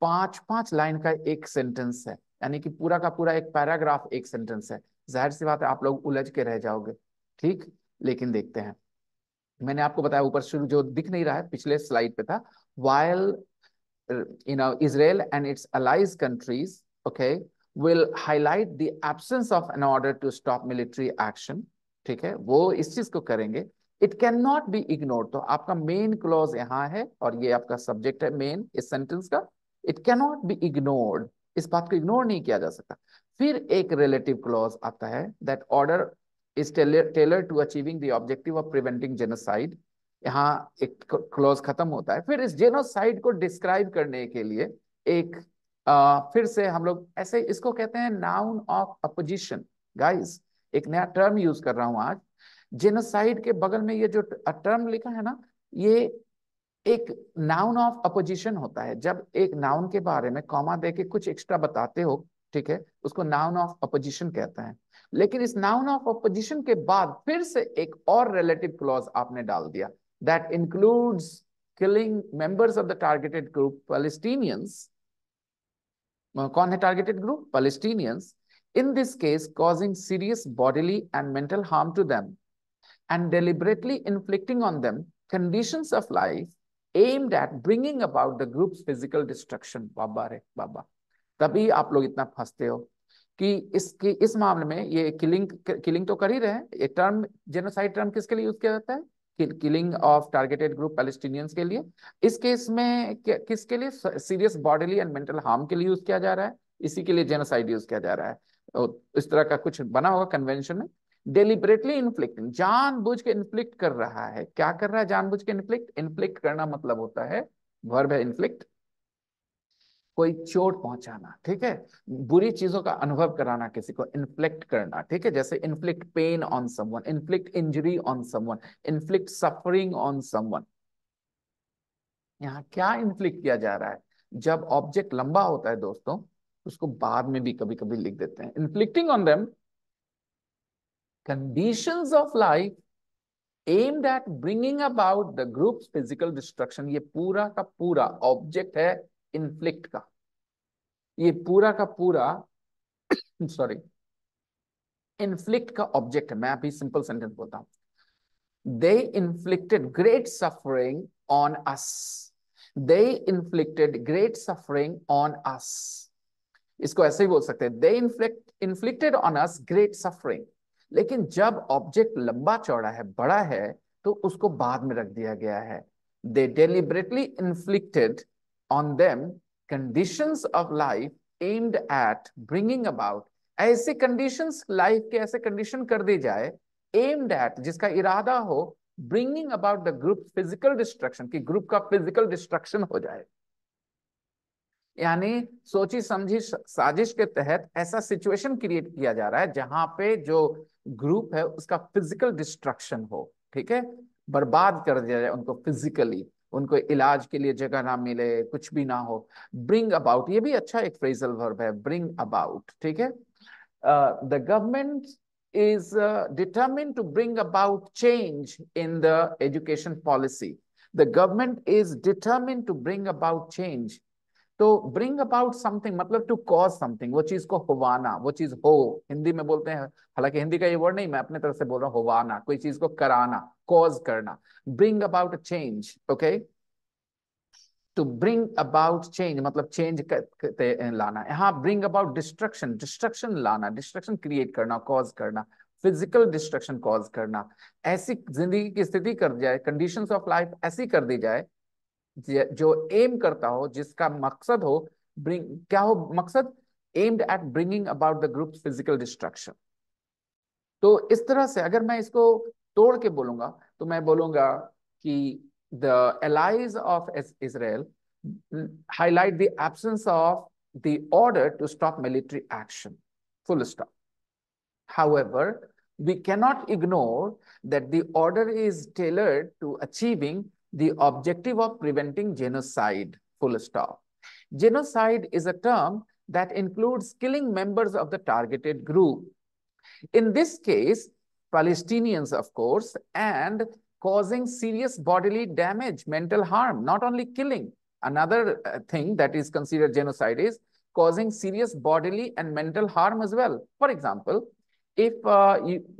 S1: पांच, पांच लाइन का एक सेंटेंस है, यानी कि पूरा का पूरा एक पैराग्राफ एक सेंटेंस है। जाहिर सी बात है आप लोग उलझ के रह जाओगे, ठीक। लेकिन देखते हैं, मैंने आपको बताया ऊपर शुरू जो दिख नहीं रहा है पिछले स्लाइड पे था, while Israel and its allies countries, okay, will highlight the absence of an order to stop military action, ठीक है, वो इस चीज को करेंगे। It can not be ignored, तो आपका मेन क्लॉज यहाँ है, और ये आपका सब्जेक्ट है मेन इस सेंटेंस का। It can not be ignored, इस बात को इग्नोर नहीं किया जा सकता। फिर एक रिलेटिव क्लॉज आता है, that order is tailor to achieving the objective of preventing genocide, यहाँ एक क्लॉज खत्म होता है। फिर इस जेनोसाइड को डिस्क्राइब करने के लिए एक फिर से हम लोग ऐसे इसको कहते हैं नाउन ऑफ अपोजिशन। गाइस, एक नया टर्म यूज कर रहा हूं आज, जेनोसाइड के बगल में ये जो टर्म लिखा है ना, ये एक नाउन ऑफ अपोजिशन होता है। जब एक नाउन के बारे में कॉमा दे के कुछ एक्स्ट्रा बताते हो, ठीक है, उसको नाउन ऑफ अपोजिशन कहते हैं। लेकिन इस नाउन ऑफ अपोजिशन के बाद फिर से एक और रिलेटिव क्लॉज आपने डाल दिया, that includes killing members of the targeted group Palestinians. कौन है targeted group? Palestinians. In this case causing serious bodily and mental harm to them and deliberately inflicting on them conditions of life aimed at bringing about the group's physical destruction। बाबा रे बाबा, तभी आप लोग इतना फंसते हो कि इस मामले में ये किलिंग किलिंग तो कर ही रहे हैं। ये टर्म जेनोसाइड टर्म किसके लिए यूज किया जाता है? Killing of targeted group Palestinians के लिए। इस केस में किसके लिए? Serious bodily and mental harm के लिए यूज किया जा रहा है, इसी के लिए जेनोसाइड यूज किया जा रहा है। तो इस तरह का कुछ बना होगा कन्वेंशन में। डेलिबरेटली इन्फ्लिक्टिंग, जानबूझ के इन्फ्लिक्ट कर रहा है। क्या कर रहा है? जानबूझ के इन्फ्लिक्ट। इन्फ्लिक्ट करना मतलब होता है, वर्ब है इन्फ्लिक्ट, कोई चोट पहुंचाना, ठीक है, बुरी चीजों का अनुभव कराना किसी को, इन्फ्लिक्ट करना, ठीक है। जैसे inflict pain on someone, inflict injury on someone, inflict suffering on someone. यहाँ क्या इन्फ्लिक्ट किया जा रहा है? जब ऑब्जेक्ट लंबा होता है दोस्तों, उसको बाद में भी कभी कभी लिख देते हैं, inflicting on them conditions of life aimed at bringing about the group's physical destruction। ये पूरा का पूरा ऑब्जेक्ट है इन्फ्लिक्ट का, ये पूरा का पूरा सॉरी इन्फ्लिक्ट का ऑब्जेक्ट है। मैं अभी सिंपल सेंटेंस बोलता हूं, they inflicted great suffering on us, they inflicted great suffering on us. इसको ऐसे ही बोल सकते हैं, they inflicted on us great suffering. लेकिन जब ऑब्जेक्ट लंबा चौड़ा है, बड़ा है, तो उसको बाद में रख दिया गया है। They deliberately inflicted on them conditions of life aimed at bringing about, ऐसे कंडीशंस, लाइफ के ऐसे कंडीशन कर दी जाए, एम्ड एट, जिसका इरादा हो, bringing about the group physical destruction, कि ग्रुप का फिजिकल डिस्ट्रक्शन हो जाए। यानी सोची समझी साजिश के तहत ऐसा सिचुएशन क्रिएट किया जा रहा है जहां पे जो ग्रुप है उसका फिजिकल डिस्ट्रक्शन हो, ठीक है, बर्बाद कर दिया जाए उनको फिजिकली, उनको इलाज के लिए जगह ना मिले, कुछ भी ना हो। ब्रिंग अबाउट, ये भी अच्छा एक फ्रेजल वर्ब है, ब्रिंग अबाउट, ठीक है। The government is determined to bring about change in the education policy. The government is determined to bring about change. तो bring about something मतलब to cause something, वो चीज को होवाना, वो चीज हो, हिंदी में बोलते हैं, हालांकि हिंदी का ये वर्ड नहीं, मैं अपने तरफ से बोल रहा हूँ, होवाना, कोई चीज को कराना, कॉज करना, bring about a change, okay। To bring about change मतलब चेंज लाना। यहाँ ब्रिंग अबाउट डिस्ट्रक्शन, डिस्ट्रक्शन लाना, डिस्ट्रक्शन क्रिएट करना, कॉज करना, फिजिकल डिस्ट्रक्शन कॉज करना, ऐसी जिंदगी की स्थिति कर जाए, कंडीशंस ऑफ लाइफ ऐसी कर दी जाए जो एम करता हो, जिसका मकसद हो, ब्रिंग क्या हो मकसद, aimed at bringing about the group physical destruction. तो इस तरह से अगर मैं इसको तोड़ के बोलूंगा तो मैं बोलूंगा कि the allies of Israel highlight the absence of the order to stop military action. Full stop. However, we cannot ignore that the order is tailored to achieving the objective of preventing genocide. Full stop. Genocide is a term that includes killing members of the targeted group. In this case, Palestinians, of course, and causing serious bodily damage, mental harm, not only killing. Another thing that is considered genocide is causing serious bodily and mental harm as well. For example, if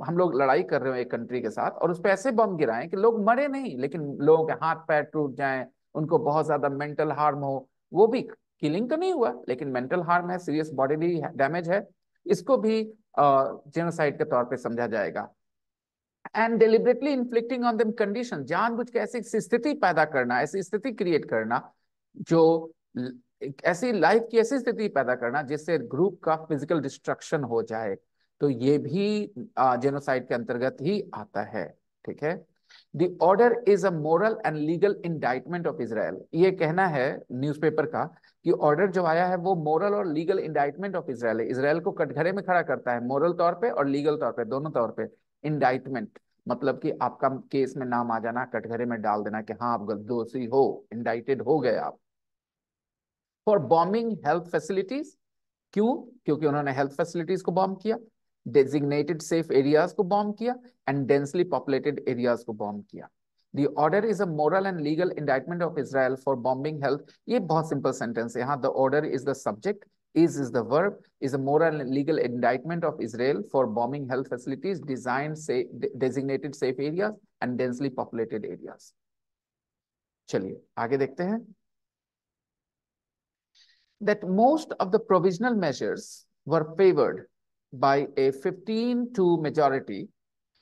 S1: हम लोग लड़ाई कर रहे हो एक कंट्री के साथ और उस पर ऐसे बम गिराएं कि लोग मरे नहीं लेकिन लोगों के हाथ पैर टूट जाएं, उनको बहुत ज्यादा मेंटल हार्म हो, वो भी किलिंग तो नहीं हुआ लेकिन मेंटल हार्म है, सीरियस बॉडीली डैमेज है, इसको भी जेनोसाइड के तौर पे समझा जाएगा। And deliberately inflicting on them condition, जानबूझ के ऐसी स्थिति पैदा करना, ऐसी स्थिति क्रिएट करना, जो ऐसी लाइफ की ऐसी स्थिति पैदा करना जिससे ग्रुप का फिजिकल डिस्ट्रक्शन हो जाए, तो ये भी जेनोसाइड के अंतर्गत ही आता है, ठीक है। The order is a moral and legal indictment of Israel. ये कहना है न्यूज़पेपर का कि ऑर्डर जो आया है वो मोरल और लीगल इंडाइटमेंट ऑफ इसराइल है, इसराइल को कटघरे में खड़ा करता है, मोरल तौर पे और लीगल तौर पे, दोनों तौर पे। इंडाइटमेंट मतलब कि आपका केस में नाम आ जाना, कटघरे में डाल देना कि हाँ आप दोषी हो, इंडाइटेड हो गए आप। फॉर बॉम्बिंग हेल्थ फैसिलिटीज, क्यों, क्योंकि उन्होंने हेल्थ फैसिलिटीज को बॉम्ब किया, डेजिग्नेटेड सेफ एरियाज को बॉम्ब किया, एंड डेंसली पॉपुलेटेड एरियाज को बॉम्ब किया। The order is a moral and legal indictment of Israel for bombing health. ये बहुत सिंपल सेंटेंस है यहाँ। The order is the subject, is the verb, is a moral and legal indictment of Israel for bombing health facilities, designed say designated safe areas and densely populated areas. चलिए आगे देखते हैं। That most of the provisional measures were favored by a 15-2 majority.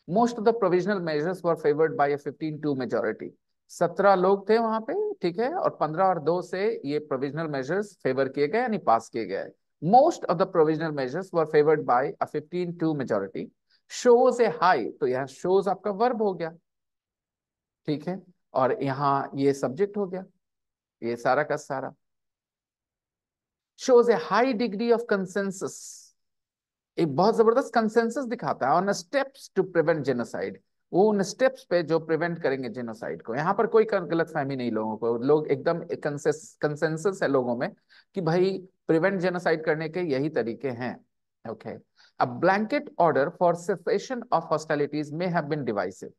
S1: Most of the provisional measures were favored by a 15-2 majority. 17 लोग थे वहां पे, ठीक है, और 15 और 2 से ये प्रोविजनल मेजर्स फेवर किए गए यानी पास किए गए। Most of the provisional measures were favoured by a 15-2 majority. Shows a high, तो यहाँ शोज आपका वर्ब हो गया, ठीक है, और यहाँ ये सब्जेक्ट हो गया, ये सारा का सारा। Shows a high degree of consensus, एक बहुत जबरदस्त कंसेंसस दिखाता है on steps to prevent genocide, वो उन स्टेप्स पे जो प्रिवेंट करेंगे जेनोसाइड को। यहाँ पर कोई गलतफहमी नहीं लोगों को, लोग एकदम कंसेंसस है लोगों में कि भाई प्रिवेंट जेनोसाइड करने के यही तरीके हैं, okay. A blanket order for cessation of hostilities में हैव बीन डिवाइसिव,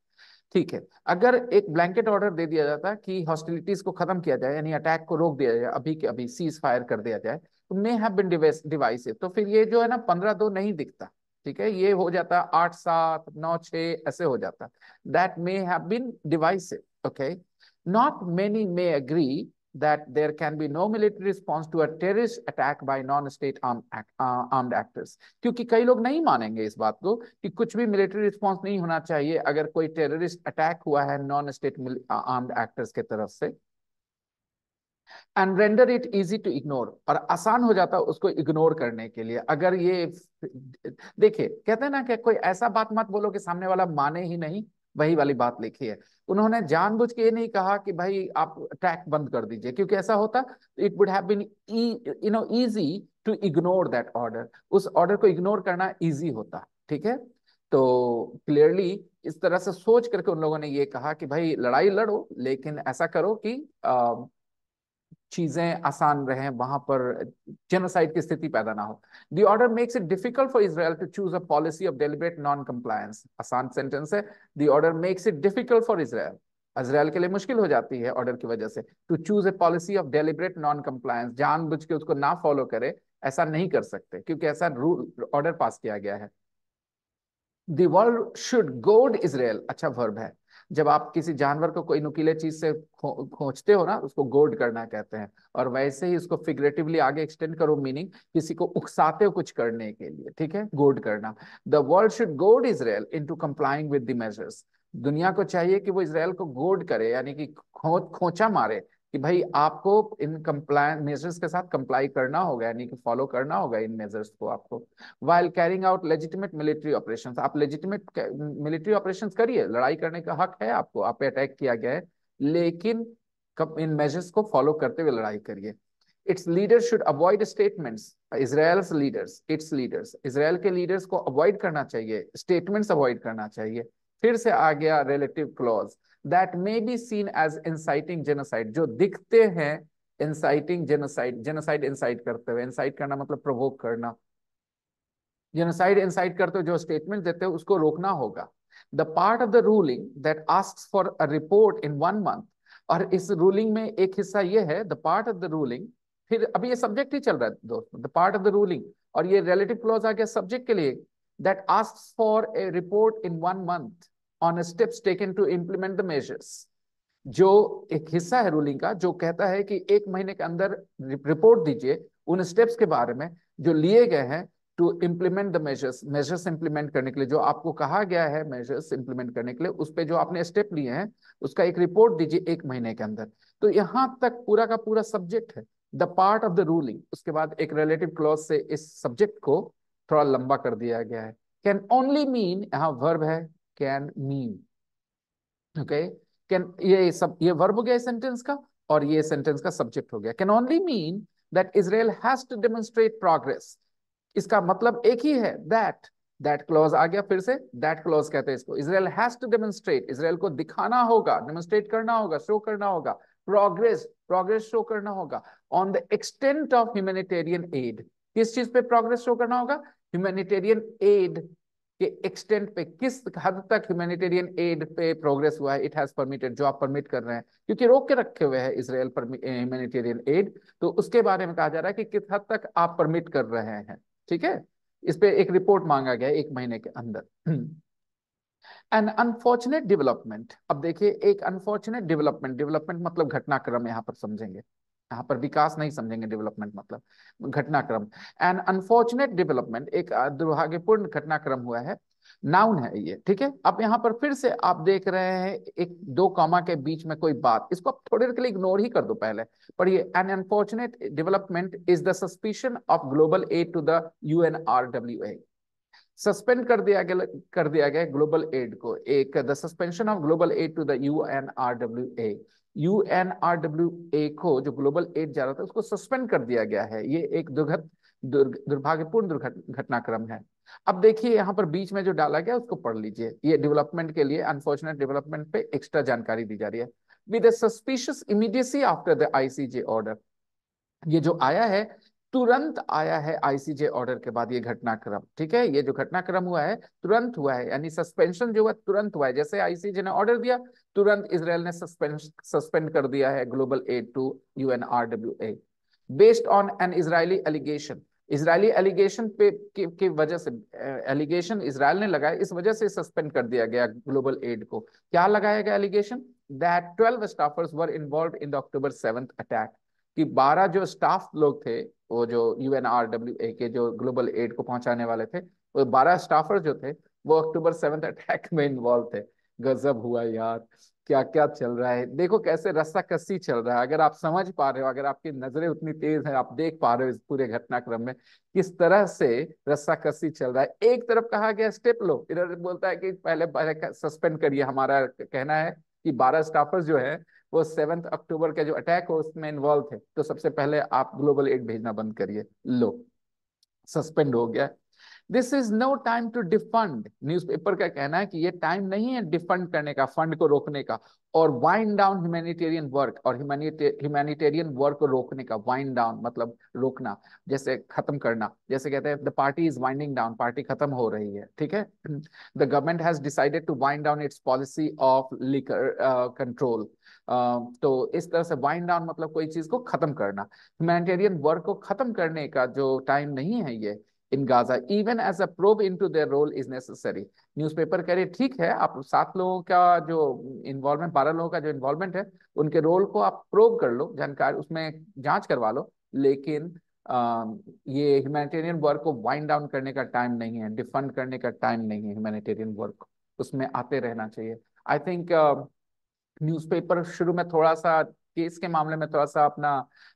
S1: ठीक है, अगर एक ब्लैंकेट ऑर्डर दे दिया जाता कि हॉस्टिलिटीज को खत्म किया जाए यानी अटैक को रोक दिया जाए, अभी के अभी सीज फायर कर दिया जाए, तो मे हैव बीन डिवाइसिव, तो फिर ये जो है ना 15-2 नहीं दिखता, ठीक है, ये हो जाता 8-7 9-6 ऐसे हो जाता, that may have been divisive, okay. Not many may agree that there can be no military response to a terrorist attack by non-state armed actors, क्योंकि कई लोग नहीं मानेंगे इस बात को कि कुछ भी मिलिट्री रिस्पॉन्स नहीं होना चाहिए अगर कोई टेररिस्ट अटैक हुआ है नॉन स्टेट आर्म्ड एक्टर्स के तरफ से। And render it easy to ignore, और आसान हो जाता है उसको इग्नोर करने के लिए। अगर ये देखिए कहते हैं ना कि कोई ऐसा बात मत बोलो कि सामने वाला माने ही नहीं, वही वाली बात लिखी है। उन्होंने जानबूझ के ये नहीं कहा कि भाई आप अटैक बंद कर दीजिए, क्योंकि ऐसा होता it would have been easy to ignore that order. उस ऑर्डर को इग्नोर करना इजी होता, ठीक है। तो क्लियरली इस तरह से सोच करके उन लोगों ने ये कहा कि भाई लड़ाई लड़ो, लेकिन ऐसा करो कि चीजें आसान रहें, वहां पर जेनोसाइड की स्थिति पैदा ना हो। The order makes it difficult for Israel to choose a policy of deliberate non compliance. आसान सेंटेंस है। The order makes it difficult for Israel, Israel के लिए मुश्किल हो जाती है ऑर्डर की वजह से, to choose a policy of deliberate non compliance, जानबूझ के उसको ना फॉलो करे, ऐसा नहीं कर सकते क्योंकि ऐसा रूल ऑर्डर पास किया गया है। द वर्ल्ड शुड गोड इजराइल, अच्छा वर्ब है। जब आप किसी जानवर को कोई नुकीले चीज से खोजते हो ना, उसको गोड करना कहते हैं। और वैसे ही उसको फिगरेटिवली आगे एक्सटेंड करो, मीनिंग किसी को उकसाते हो कुछ करने के लिए, ठीक है, गोड करना। द वर्ल्ड शुड गोड Israel into complying with the measures. दुनिया को चाहिए कि वो इजराइल को गोड करे, यानी कि खोचा मारे कि भाई आपको इन कंप्लाय मेजर्स के साथ कंप्लाई करना होगा, यानी कि फॉलो करना होगा इन मेजर्स को आपको। While carrying out legitimate military operations, आप लेजिटिमेट मिलिट्री ऑपरेशंस करिए, लड़ाई करने का हक है आपको, आप पे अटैक किया गया है, लेकिन इन मेजर्स को फॉलो करते हुए लड़ाई करिए। It's leaders should avoid statements, Israel's leaders, it's leaders, Israel के लीडर्स को अवॉइड करना चाहिए, स्टेटमेंट्स अवॉइड करना चाहिए। फिर से आ गया relative clause, that may be seen as inciting genocide, जो दिखते हैं इंसाइटिंग जेनोसाइड, जेनोसाइड इंसाइट करते हुए, इंसाइट करना मतलब प्रोवोक करना, जेनोसाइड इंसाइट करते हो, जो स्टेटमेंट देते हो उसको रोकना होगा। The part of the ruling that asks for a report in 1 month, और इस रूलिंग में एक हिस्सा ये है, the part of the ruling, फिर अभी ये सब्जेक्ट ही चल रहा है दोस्तों, the part of the ruling, और ये रिलेटिव क्लॉज आ गया सब्जेक्ट के लिए, that asks for a report in 1 month on steps taken to implement the measures. जो एक हिस्सा है रूलिंग का जो कहता है कि 1 महीने के अंदर रिपोर्ट दीजिए उन स्टेप्स के बारे में जो लिए गए हैं to implement the measures, measures implement करने के लिए, जो आपको कहा गया है मेजर्स इंप्लीमेंट करने के लिए, उस पे जो आपने स्टेप लिए हैं उसका एक रिपोर्ट दीजिए 1 महीने के अंदर। तो यहां तक पूरा का पूरा सब्जेक्ट है the part of the ruling. उसके बाद एक रिलेटिव क्लॉज से इस सब्जेक्ट को थोड़ा लंबा कर दिया गया है। कैन ओनली मीन, यहाँ वर्ब है कैन मीन, ओके। कैन, ये सब ये वर्ब हो गया सेंटेंस का, और ये सेंटेंस का सब्जेक्ट हो गया। Can only mean that Israel has to demonstrate progress, इसका मतलब एक ही है, दैट, दैट क्लॉज आ गया फिर से, दैट क्लॉज कहते हैं इसको। Israel has to demonstrate, Israel को दिखाना होगा, डेमोन्स्ट्रेट करना होगा, शो करना होगा, प्रोग्रेस, प्रोग्रेस शो करना होगा on the extent of humanitarian add. किस चीज पे प्रोग्रेस शो करना होगा? ह्यूमैनिटेरियन एड के एक्सटेंट पे, किस हद तक ह्यूमैनिटेरियन एड पे प्रोग्रेस हुआ है, इट हैज परमिटेड, जो आप परमिट कर रहे हैं, क्योंकि रोक के रखे हुए हैं इसराइल पर ह्यूमैनिटेरियन एड, तो उसके बारे में कहा जा रहा है कि किस हद तक आप परमिट कर रहे हैं, ठीक है। इस पे एक रिपोर्ट मांगा गया 1 महीने के अंदर। एन अनफॉर्चुनेट डेवलपमेंट, अब देखिए एक अनफॉर्चुनेट डेवलपमेंट, डेवलपमेंट मतलब घटनाक्रम यहाँ पर समझेंगे, यहाँ पर विकास नहीं समझेंगे, डेवलपमेंट मतलब घटनाक्रम। एन अनफॉर्चुनेट डेवलपमेंट, एक दुर्भाग्यपूर्ण घटनाक्रम हुआ है, नाउन है ये, ठीक है। अब यहाँ पर फिर से आप देख रहे हैं एक दो कॉमा के बीच में कोई बात, इसको आप थोड़ी देर के लिए इग्नोर ही कर दो पहले। पढ़िए, an unfortunate development is the suspicion of global aid to the UNRWA। Suspend कर दिया गया ग्लोबल एड को, एक the suspension of global aid to the UNRWA। UNRWA को जो ग्लोबल एड जा रहा था उसको सस्पेंड कर दिया गया है। ये एक दुर्भाग्यपूर्ण घटनाक्रम है। अब देखिए यहाँ पर बीच में जो डाला गया उसको पढ़ लीजिए, ये डेवलपमेंट के लिए, अनफॉर्चुनेट डेवलपमेंट पे एक्स्ट्रा जानकारी दी जा रही है। With suspicious immediacy after the ICJ order, ये जो आया है तुरंत आया है ICJ ऑर्डर के बाद, ये घटनाक्रम, ठीक है, ये जो घटनाक्रम हुआ है तुरंत हुआ है, यानी सस्पेंशन जो हुआ तुरंत हुआ है, जैसे ICJ ने ऑर्डर दिया तुरंत इसराइल ने सस्पेंड कर दिया है global aid to UNRWA based on an Israeli allegation. Israeli allegation पे की वजह से, एलिगेशन इसराइल ने लगाया, इस वजह से सस्पेंड कर दिया गया ग्लोबल एड को। क्या लगाया गया allegation? That 12 staffers were involved in the October 7th attack, कि 12 जो स्टाफ लोग थे, वो जो UNRWA के जो ग्लोबल एड को पहुंचाने वाले थे, वो 12 स्टाफर जो थे वो October 7th अटैक में इन्वॉल्व थे। गजब हुआ यार, क्या क्या चल रहा है, देखो कैसे रस्सा कस्सी चल रहा है। अगर आप समझ पा रहे हो, अगर आपकी नजरें उतनी तेज हैं, आप देख पा रहे हो इस पूरे घटनाक्रम में किस तरह से रस्सा कस्सी चल रहा है। एक तरफ कहा गया स्टेप लो, इधर बोलता है कि पहले सस्पेंड करिए। हमारा कहना है कि 12 स्टाफर्स जो है वो 7 अक्टूबर का जो अटैक हो उसमें इन्वॉल्व थे, तो सबसे पहले आप ग्लोबल एड भेजना बंद करिए। लो, सस्पेंड हो गया। This is no time to defund, newspaper का कहना है कि ये टाइम नहीं है डिफंड करने का, फंड को रोकने का, और वाइंड डाउन ह्यूमैनिटेरियन वर्क, और ह्यूमैनिटेरियन वर्क को रोकने का। वाइंड डाउन मतलब रोकना, जैसे खत्म करना, जैसे कहते हैं the party is winding down, party खत्म हो रही है, ठीक है। The government has decided to wind down its policy of liquor control. तो इस तरह से वाइंड डाउन मतलब कोई चीज को खत्म करना। ह्यूमैनिटेरियन वर्क को खत्म करने का जो टाइम नहीं है ये in Gaza, even as a probe into their role is necessary. Newspaper कह रहे ठीक है, आप 7 लोगों का जो इन्वॉल्वमेंट, 12 लोगों का जो इन्वॉल्वमेंट है, उनके रोल को आप प्रोब कर लो, जानकारी उसमें जांच करवा लो, लेकिन ये ह्यूमैनिटेरियन वर्क को वाइंड डाउन करने का टाइम नहीं है, डिफंड करने का टाइम नहीं है। ह्यूमैनिटेरियन वर्क उसमें आते रहना चाहिए। आई थिंक न्यूज़पेपर शुरू में थोड़ा सा केस के मामले में थोड़ा सा अपना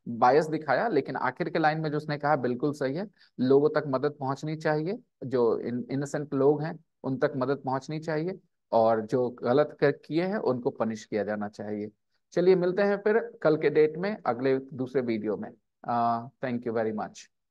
S1: बायस दिखाया, लेकिन आखिर के लाइन में जो उसने कहा बिल्कुल सही है। लोगों तक मदद पहुंचनी चाहिए, जो इनोसेंट लोग हैं उन तक मदद पहुंचनी चाहिए, और जो गलत किए हैं उनको पनिश किया जाना चाहिए। चलिए मिलते हैं फिर कल के डेट में अगले दूसरे वीडियो में। Thank you very much.